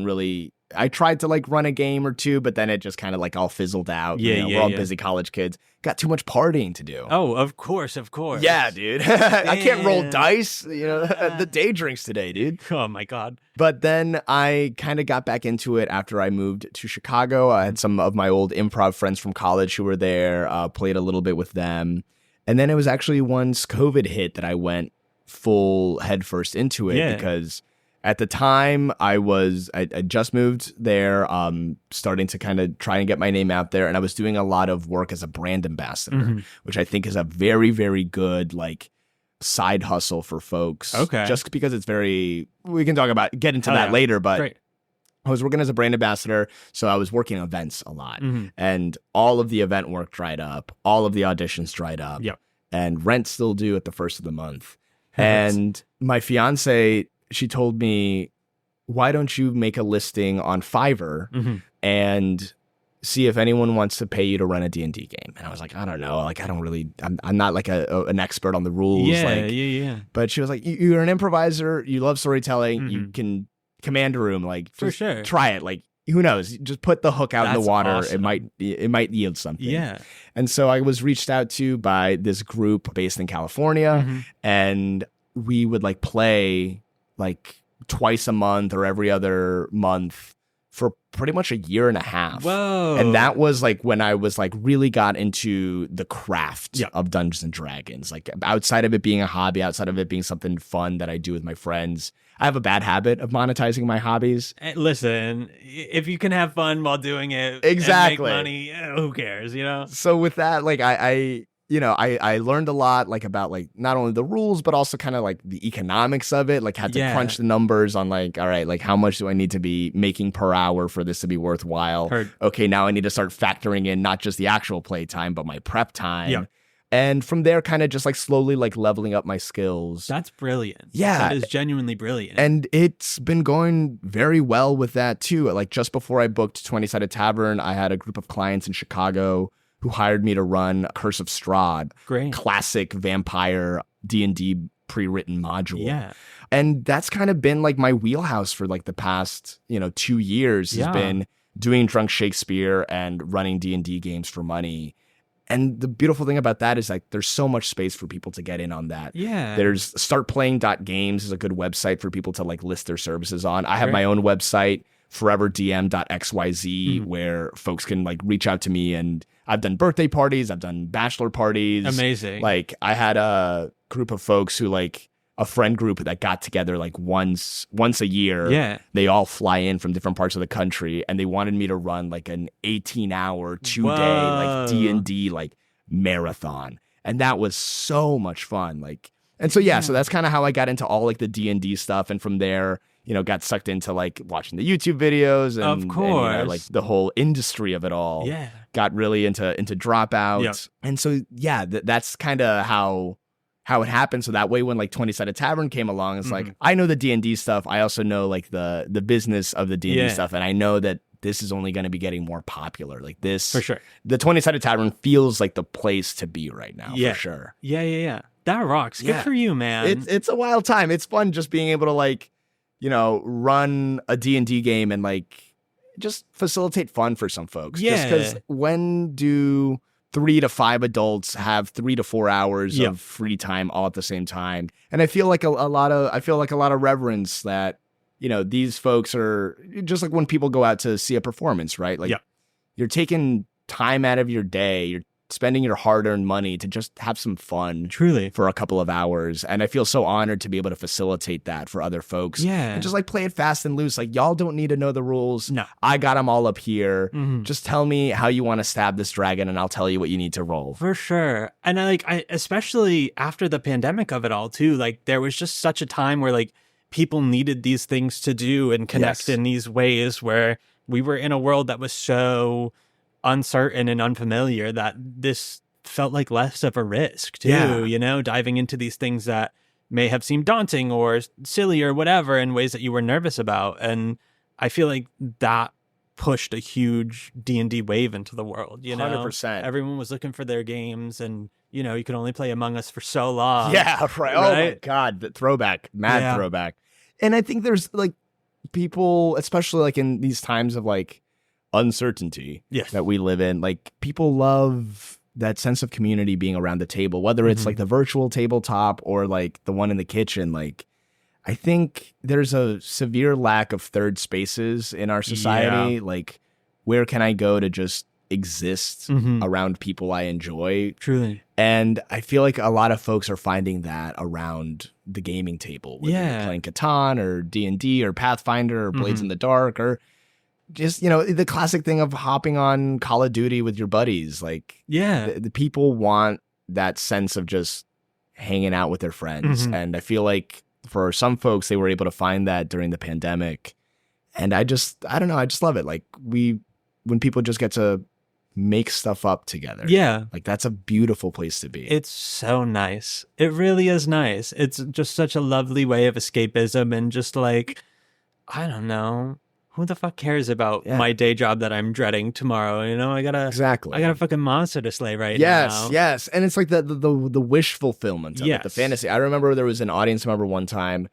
I tried to like run a game or two, but then it just kind of like all fizzled out. We're all busy college kids. Got too much partying to do. Oh, of course. Yeah, dude. I can't roll dice. The day drinks today, dude. Oh my God. But then I kind of got back into it after I moved to Chicago. I had some of my old improv friends from college who were there, played a little bit with them. And then it was actually once COVID hit that I went full headfirst into it because at the time I just moved there, starting to kind of try and get my name out there, and I was doing a lot of work as a brand ambassador, which I think is a very, very good like side hustle for folks. Okay, just because it's we can get into that later, but great. I was working as a brand ambassador, so I was working events a lot, and all of the event work dried up, all of the auditions dried up, and rent still due at the first of the month. And my fiance, she told me, why don't you make a listing on Fiverr and see if anyone wants to pay you to run a D&D game? And I was like, I don't know. Like, I'm not like an expert on the rules. But she was like, you're an improviser. You love storytelling. You can command a room. Like, for sure. Try it. Like, who knows? Just put the hook out in the water. Awesome. It might yield something. Yeah. And so I was reached out to by this group based in California, and we would like play like twice a month or every other month for pretty much a year and a half. Whoa. And that was like when I was like really got into the craft of Dungeons and Dragons. Like outside of it being a hobby, outside of it being something fun that I do with my friends, I have a bad habit of monetizing my hobbies. Listen, if you can have fun while doing it exactly. and make money, who cares, So with that, like I learned a lot like about like not only the rules, but also kind of like the economics of it, like had to crunch the numbers on like, all right, like how much do I need to be making per hour for this to be worthwhile? Okay, now I need to start factoring in not just the actual play time, but my prep time. Yep. And from there, kind of just like slowly like leveling up my skills. That's brilliant. Yeah. That is genuinely brilliant. And it's been going very well with that too. Like just before I booked 20-Sided Tavern, I had a group of clients in Chicago who hired me to run Curse of Strahd. Great. Classic vampire D&D pre-written module. Yeah. And that's kind of been like my wheelhouse for like the past, 2 years has been doing Drunk Shakespeare and running D&D games for money. And the beautiful thing about that is like there's so much space for people to get in on that. Yeah. There's startplaying.games is a good website for people to like list their services on. I have my own website foreverdm.xyz where folks can like reach out to me, and I've done birthday parties, I've done bachelor parties. Amazing. Like I had a group of folks who like a friend group that got together like once a year. Yeah. They all fly in from different parts of the country, and they wanted me to run like an 18-hour, 2-day like D&D like marathon. And that was so much fun. Like, and so, so that's kind of how I got into all like the D&D stuff. And from there, got sucked into like watching the YouTube videos and, of course, and, like the whole industry of it all. Yeah. Got really into Dropout. Yep. And so, that's kind of how it happened. So that way, when like 20-Sided Tavern came along, it's like, I know the D&D stuff. I also know like the business of the D&D stuff. And I know that this is only going to be getting more popular. Like this, for sure. The 20-Sided Tavern feels like the place to be right now, for sure. Yeah. That rocks. Good for you, man. It's a wild time. It's fun just being able to like, run a D&D game and like just facilitate fun for some folks. Yeah. Just because when do 3 to 5 adults have 3 to 4 hours of free time all at the same time? And I feel like a lot of reverence that, these folks are just like when people go out to see a performance, right? Like you're taking time out of your day, you're spending your hard-earned money to just have some fun, truly, for a couple of hours. And I feel so honored to be able to facilitate that for other folks. Yeah. And just like play it fast and loose. Like y'all don't need to know the rules. No. I got them all up here. Just tell me how you want to stab this dragon and I'll tell you what you need to roll. For sure. And I especially after the pandemic of it all too, like there was just such a time where like people needed these things to do and connect in these ways, where we were in a world that was so uncertain and unfamiliar that this felt like less of a risk too, diving into these things that may have seemed daunting or silly or whatever in ways that you were nervous about. And I feel like that pushed a huge D&D wave into the world, 100%. Everyone was looking for their games, and you could only play Among Us for so long. Yeah, right. Oh my God, the throwback, throwback. And I think there's like people, especially like in these times of like uncertainty that we live in, like people love that sense of community being around the table, whether it's like the virtual tabletop or like the one in the kitchen. Like I think there's a severe lack of third spaces in our society. Like where can I go to just exist around people I enjoy? Truly. And I feel like a lot of folks are finding that around the gaming table, whether you're playing Catan or D&D or Pathfinder or Blades in the Dark, or just, the classic thing of hopping on Call of Duty with your buddies. Like, the people want that sense of just hanging out with their friends. And I feel like for some folks, they were able to find that during the pandemic. And I don't know, I just love it. Like when people just get to make stuff up together. Yeah. Like that's a beautiful place to be. It's so nice. It really is nice. It's just such a lovely way of escapism, and just like, I don't know, who the fuck cares about my day job that I'm dreading tomorrow? I got a fucking monster to slay now. Yes. And it's like the wish fulfillment of it, the fantasy. I remember there was an audience member one time.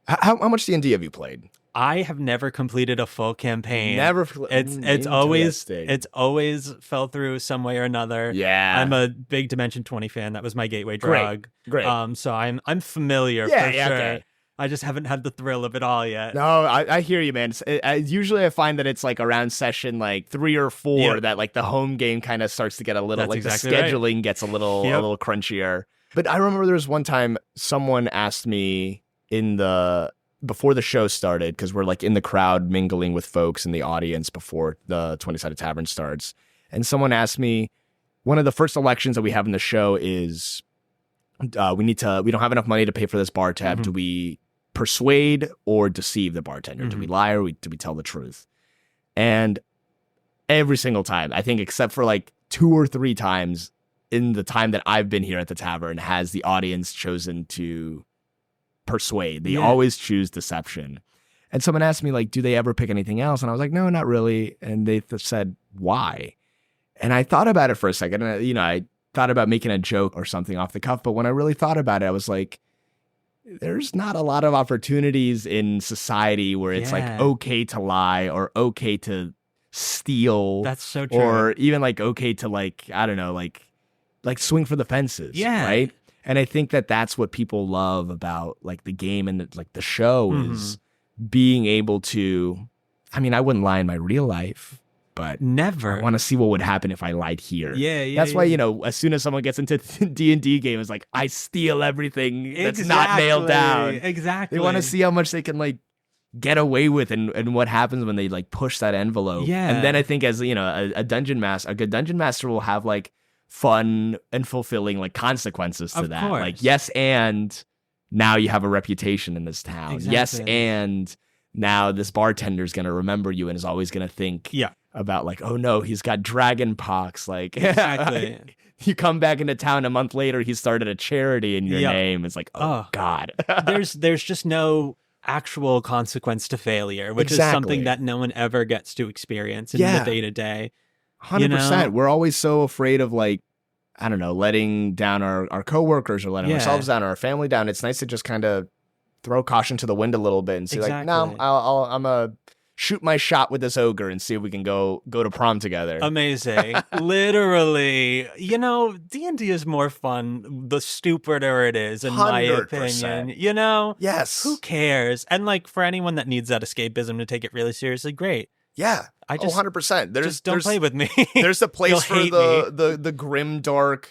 How much D&D have you played? I have never completed a full campaign. It's always fell through some way or another. Yeah. I'm a big Dimension 20 fan. That was my gateway drug. Great. So I'm familiar for sure. Okay. I just haven't had the thrill of it all yet. No, I hear you, man. Usually I find that it's like around session like 3 or 4 that like the home game kind of starts to get a little, the scheduling gets a little crunchier. But I remember there was one time someone asked me before the show started, because we're like in the crowd mingling with folks in the audience before the 20-Sided Tavern starts. And someone asked me, one of the first elections that we have in the show is we don't have enough money to pay for this bar tab. Do we persuade or deceive the bartender? Do we lie or do we tell the truth? And every single time, I think except for like 2 or 3 times in the time that I've been here at the tavern, has the audience chosen to persuade. They always choose deception. And someone asked me, like, do they ever pick anything else? And I was like, no, not really. And they said, why? And I thought about it for a second. And, I thought about making a joke or something off the cuff. But when I really thought about it, I was like, there's not a lot of opportunities in society where it's like okay to lie or okay to steal. That's so true. Or even like okay to like, I don't know, like swing for the fences. Yeah. Right. And I think that that's what people love about like the game and like the show is being able to I mean, I wouldn't lie in my real life, but Never. I want to see what would happen if I lied here. Yeah. That's why, as soon as someone gets into D&D game, it's like, I steal everything that's not nailed down. Exactly. They want to see how much they can, like, get away with and what happens when they, like, push that envelope. Yeah. And then I think as, a dungeon master, a good dungeon master will have, like, fun and fulfilling, like, consequences to that. Course. Like, yes, and now you have a reputation in this town. Exactly. Yes, and now this bartender's going to remember you and is always going to think about, like, oh no, he's got dragon pox. Like, exactly. You come back into town a month later, he started a charity in your name. It's like, oh God. there's just no actual consequence to failure, which is something that no one ever gets to experience in the day-to-day. 100%. We're always so afraid of, like, I don't know, letting down our coworkers or letting ourselves down or our family down. It's nice to just kind of throw caution to the wind a little bit and see, like, no, I'm going to shoot my shot with this ogre and see if we can go to prom together. Amazing. Literally. D&D is more fun the stupider it is, in 100%. My opinion. Yes. Who cares? And, like, for anyone that needs that escapism to take it really seriously, great. Yeah. 100%. Don't play with me. There's a place for the grim, dark,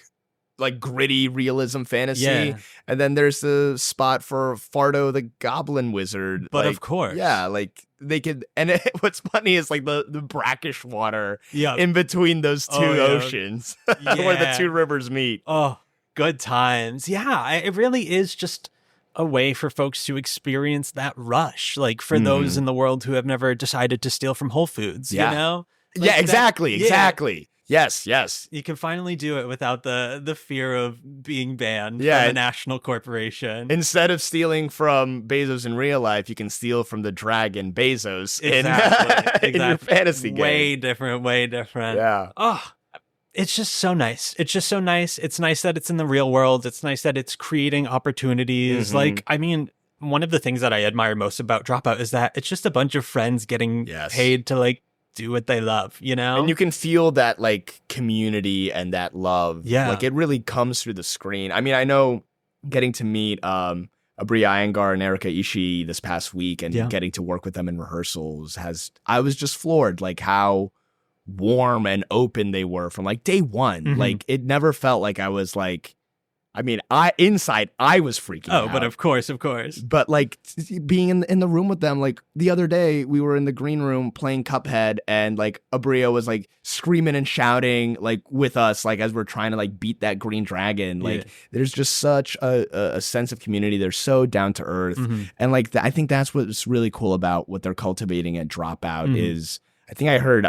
like, gritty realism fantasy. Yeah. And then there's the spot for Fardo the Goblin Wizard. But of course. Yeah, like, they could, and what's funny is, like, the brackish water Yep. in between those two oceans where the two rivers meet. Oh, good times. Yeah, it really is just a way for folks to experience that rush, like, for those in the world who have never decided to steal from Whole Foods, Like yeah, exactly. Yes. You can finally do it without the fear of being banned from a national corporation. Instead of stealing from Bezos in real life, you can steal from the dragon Bezos exactly. in your fantasy game. Way different. Yeah. Oh, it's just so nice. It's nice that it's in the real world. It's nice that it's creating opportunities. Mm-hmm. Like, I mean, one of the things that I admire most about Dropout is that it's just a bunch of friends getting paid to, like, do what they love, And you can feel that, like, community and that love. Yeah. Like, it really comes through the screen. I mean, I know getting to meet Abri Iyengar and Erika Ishii this past week and getting to work with them in rehearsals I was just floored, like, how warm and open they were from, like, day one. Mm-hmm. Like, it never felt like I was, like, I mean, I was freaking out. Oh, but of course. But, like, being in the room with them, like, the other day we were in the green room playing Cuphead, and, like, Abria was, like, screaming and shouting, like, with us, like, as we're trying to, like, beat that green dragon. Like, there's just such a sense of community. They're so down to earth, and, like, I think that's what's really cool about what they're cultivating at Dropout is. I think I heard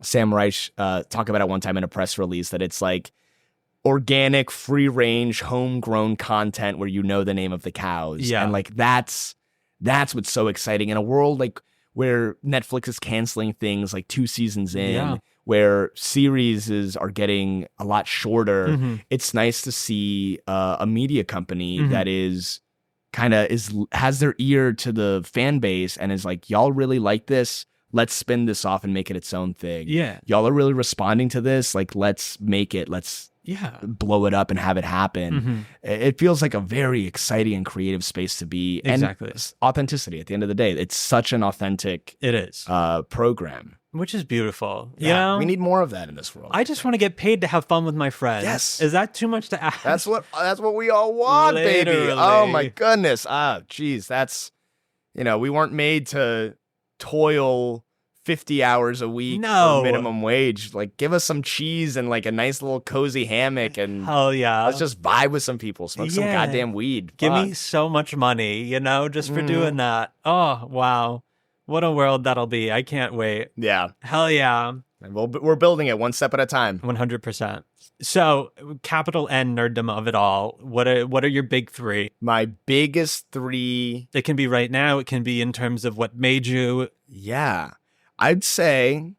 Sam Reich talk about it one time in a press release that it's, like, organic, free-range, homegrown content where the name of the cows. Yeah. And, like, that's what's so exciting. In a world, like, where Netflix is canceling things, like, 2 seasons in, where series are getting a lot shorter, it's nice to see a media company that is has their ear to the fan base and is like, y'all really like this? Let's spin this off and make it its own thing. Yeah. Y'all are really responding to this? Like, let's make it. Let's blow it up and have it happen. It feels like a very exciting and creative space to be. Exactly. And authenticity at the end of the day. It's such an authentic program. Which is beautiful. Yeah, we need more of that in this world. I just want to get paid to have fun with my friends. Yes. Is that too much to ask? That's what we all want, baby. Oh my goodness. Geez, that's, we weren't made to toil 50 hours a week for minimum wage. Like, give us some cheese and, like, a nice little cozy hammock, and hell yeah, let's just vibe with some people, smoke some goddamn weed. Give me so much money, just for doing that. Oh wow, what a world that'll be. I can't wait. Yeah, hell yeah. And we're building it one step at a time. 100%. So, capital N nerddom of it all. What are your big 3? My biggest 3. It can be right now. It can be in terms of what made you. Yeah. I'd say,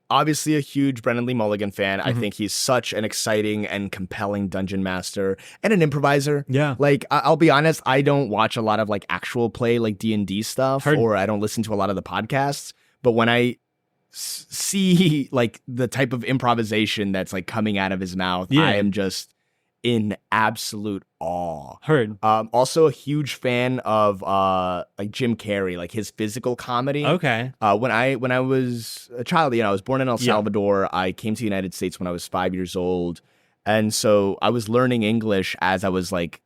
obviously, a huge Brennan Lee Mulligan fan. I think he's such an exciting and compelling dungeon master and an improviser. Yeah. Like, I'll be honest, I don't watch a lot of, like, actual play, like, D&D stuff, or I don't listen to a lot of the podcasts. But when I see, like, the type of improvisation that's, like, coming out of his mouth, I am just in absolute awe. Heard. Also a huge fan of like Jim Carrey, like his physical comedy. Okay. When I was a child, I was born in El Salvador. I came to the United States when I was 5 years old. And so I was learning English as I was like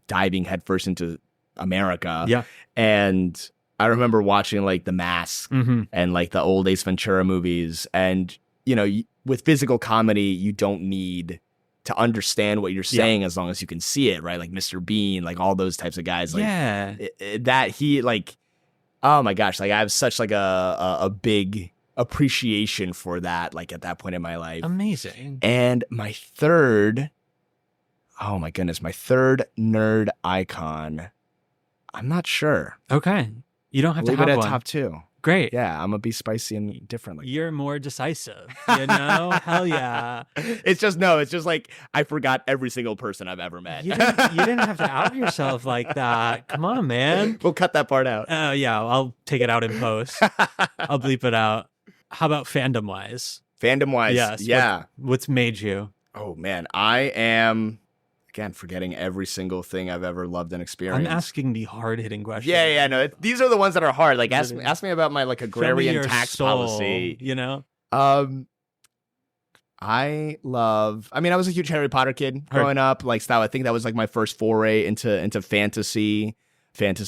diving headfirst into America. Yeah. And I remember watching like The Mask and like the old Ace Ventura movies. And, with physical comedy, you don't need to understand what you're saying as long as you can see it, right? Like Mr. Bean, like all those types of guys. Like, that he like, oh my gosh, like I have such like a big appreciation for that, like at that point in my life. Amazing. And my third nerd icon, I'm not sure. Okay. You don't have to Leave have it at one. top 2. Great. Yeah, I'm gonna be spicy and different. Like You're more decisive, Hell yeah. It's just like I forgot every single person I've ever met. You didn't have to out yourself like that. Come on, man. We'll cut that part out. Yeah, I'll take it out in post. I'll bleep it out. How about fandom-wise? Fandom-wise, yes. yeah. What's made you? Oh, man. I am, again, forgetting every single thing I've ever loved and experienced. I'm asking the hard-hitting questions. Yeah, no. These are the ones that are hard. Like, ask me about my, like, agrarian tax policy. I was a huge Harry Potter kid growing up. Like, I think that was, like, my first foray into fantasy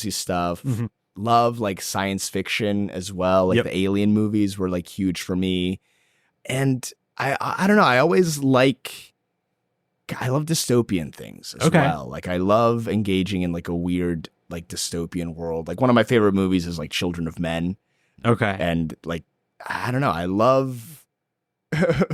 stuff. Mm-hmm. Love, like, science fiction as well. Like, the Alien movies were, like, huge for me. And I don't know. I always I love dystopian things as well. Like, I love engaging in, like, a weird, like, dystopian world. Like, one of my favorite movies is, like, Children of Men. Okay. And, like, I don't know. I love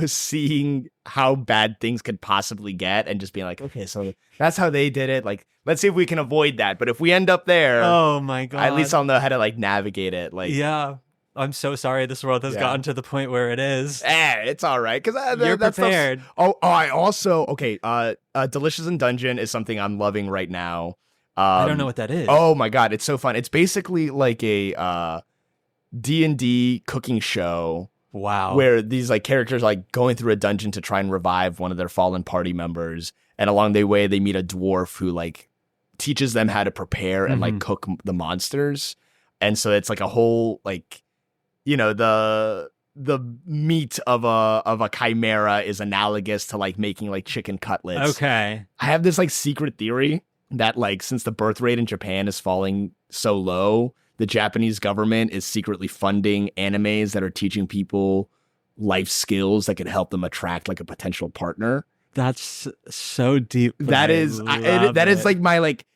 seeing how bad things could possibly get and just being like, okay, so that's how they did it. Like, let's see if we can avoid that. But if we end up there, oh my God, at least I'll know how to like navigate it. Like, yeah, I'm so sorry this world has gotten to the point where it is. It's all right because you're prepared. I also Delicious in Dungeon is something I'm loving right now. I don't know what that is. Oh my God, it's so fun. It's basically like a D&D cooking show. Wow. Where these like characters like going through a dungeon to try and revive one of their fallen party members, and along the way they meet a dwarf who like teaches them how to prepare and like cook the monsters. And so it's like a whole like, the meat of a chimera is analogous to like making like chicken cutlets. Okay. I have this like secret theory that like since the birth rate in Japan is falling so low, the Japanese government is secretly funding animes that are teaching people life skills that could help them attract like a potential partner. That's so deep. That is like my like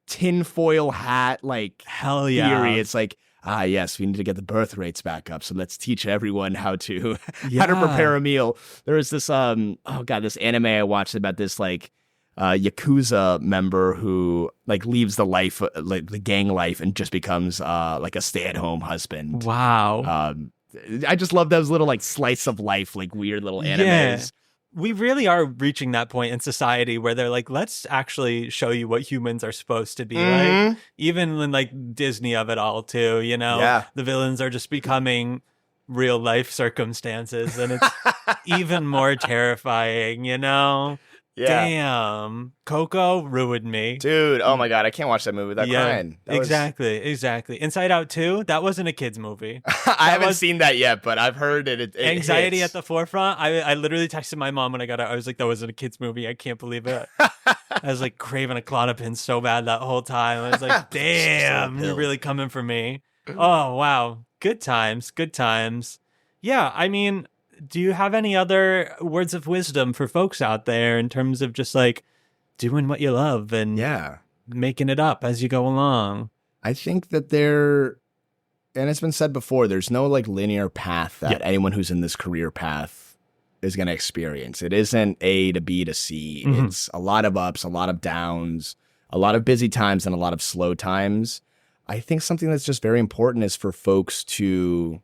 tinfoil hat like hell yeah theory. It's like yes, we need to get the birth rates back up, so let's teach everyone how to prepare a meal. There was this this anime I watched about this like Yakuza member who like leaves the life, like the gang life, and just becomes like a stay-at-home husband. Wow. I just love those little like slice of life, like weird little animes. Yeah. We really are reaching that point in society where they're like, let's actually show you what humans are supposed to be like. Even in like Disney of it all too, the villains are just becoming real life circumstances, and it's even more terrifying, Yeah. Damn. Coco ruined me. Dude, oh my God, I can't watch that movie without crying. Exactly. Inside Out 2, that wasn't a kid's movie. I haven't seen that yet, but I've heard it anxiety hits. At the forefront. I literally texted my mom when I got out. I was like, that wasn't a kid's movie. I can't believe it. I was like craving a Klonopin so bad that whole time. I was like, damn, you're really coming for me. Oh, wow. Good times. Yeah, I mean, do you have any other words of wisdom for folks out there in terms of just like doing what you love and making it up as you go along? I think that and it's been said before, there's no like linear path that anyone who's in this career path is going to experience. It isn't A to B to C. It's a lot of ups, a lot of downs, a lot of busy times and a lot of slow times. I think something that's just very important is for folks to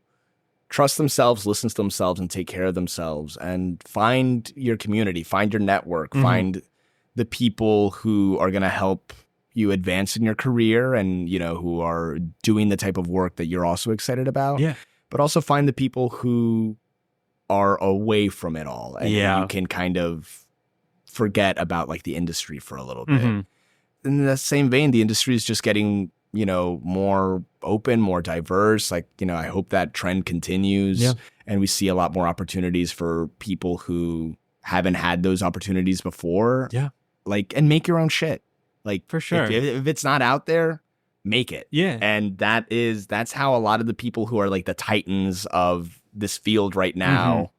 trust themselves, listen to themselves, and take care of themselves, and find your community, find your network, find the people who are going to help you advance in your career and, who are doing the type of work that you're also excited about. Yeah. But also find the people who are away from it all and you can kind of forget about like the industry for a little bit. In the same vein, the industry is just getting, more open, more diverse. Like, I hope that trend continues and we see a lot more opportunities for people who haven't had those opportunities before. Yeah. Like, and make your own shit. Like, for sure. If it's not out there, make it. Yeah. And that's how a lot of the people who are like the titans of this field right now,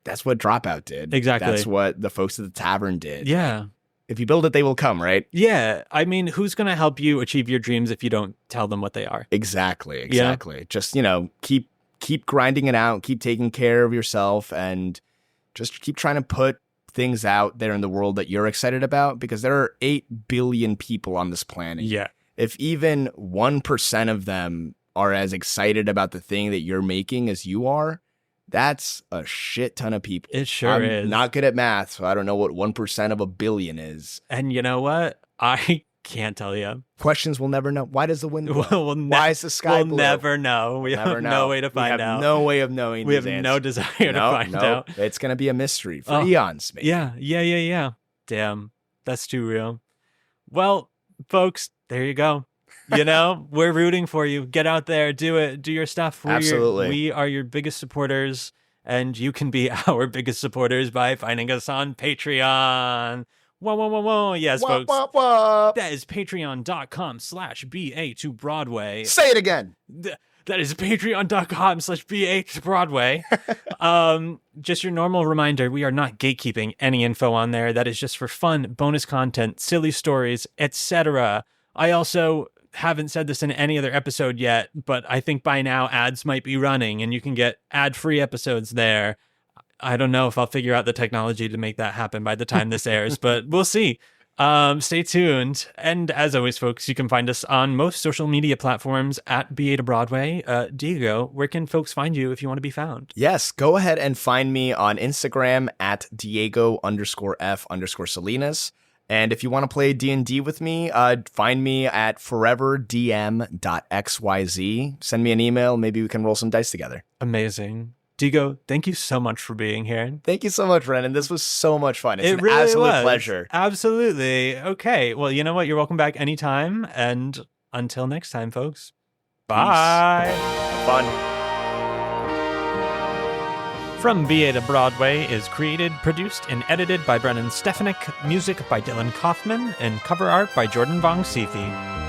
that's what Dropout did. Exactly. That's what the folks at the tavern did. Yeah. If you build it, they will come, right? Yeah. I mean, who's going to help you achieve your dreams if you don't tell them what they are? Exactly. Yeah. Just, keep grinding it out, keep taking care of yourself, and just keep trying to put things out there in the world that you're excited about, because there are 8 billion people on this planet. Yeah. If even 1% of them are as excited about the thing that you're making as you are, that's a shit ton of people. It sure I'm is. not good at math, so I don't know what 1% of a billion is. And you know what? I can't tell you. Questions we'll never know. Why does the wind blow? Why is the sky blue? We'll never know. We have no way to find out. We have no way of knowing. We have no desire to find out. It's going to be a mystery for eons, maybe. Yeah. Damn. That's too real. Well, folks, there you go. We're rooting for you. Get out there, do it, do your stuff. Absolutely. We are your biggest supporters, and you can be our biggest supporters by finding us on Patreon. Whoa. Yes, folks. That is patreon.com/BA2Broadway. Say it again. That is patreon.com/BA2Broadway. Just your normal reminder, we are not gatekeeping any info on there. That is just for fun, bonus content, silly stories, etc. I also haven't said this in any other episode yet, but I think by now ads might be running and you can get ad-free episodes there. I don't know if I'll figure out the technology to make that happen by the time this airs, but we'll see. Stay tuned. And as always, folks, you can find us on most social media platforms at BA to Broadway. Diego, where can folks find you if you want to be found? Yes, go ahead and find me on Instagram at Diego_F_Salinas. And if you want to play D&D with me, find me at foreverdm.xyz. Send me an email. Maybe we can roll some dice together. Amazing. Diego, thank you so much for being here. Thank you so much, Brennan. This was so much fun. It's really an absolute was. Pleasure. Absolutely. Okay. Well, you know what? You're welcome back anytime. And until next time, folks. Bye. Have fun. From BA to Broadway is created, produced, and edited by Brennan Stefanik, music by Dylan Kaufman, and cover art by Jordan Vongsithi.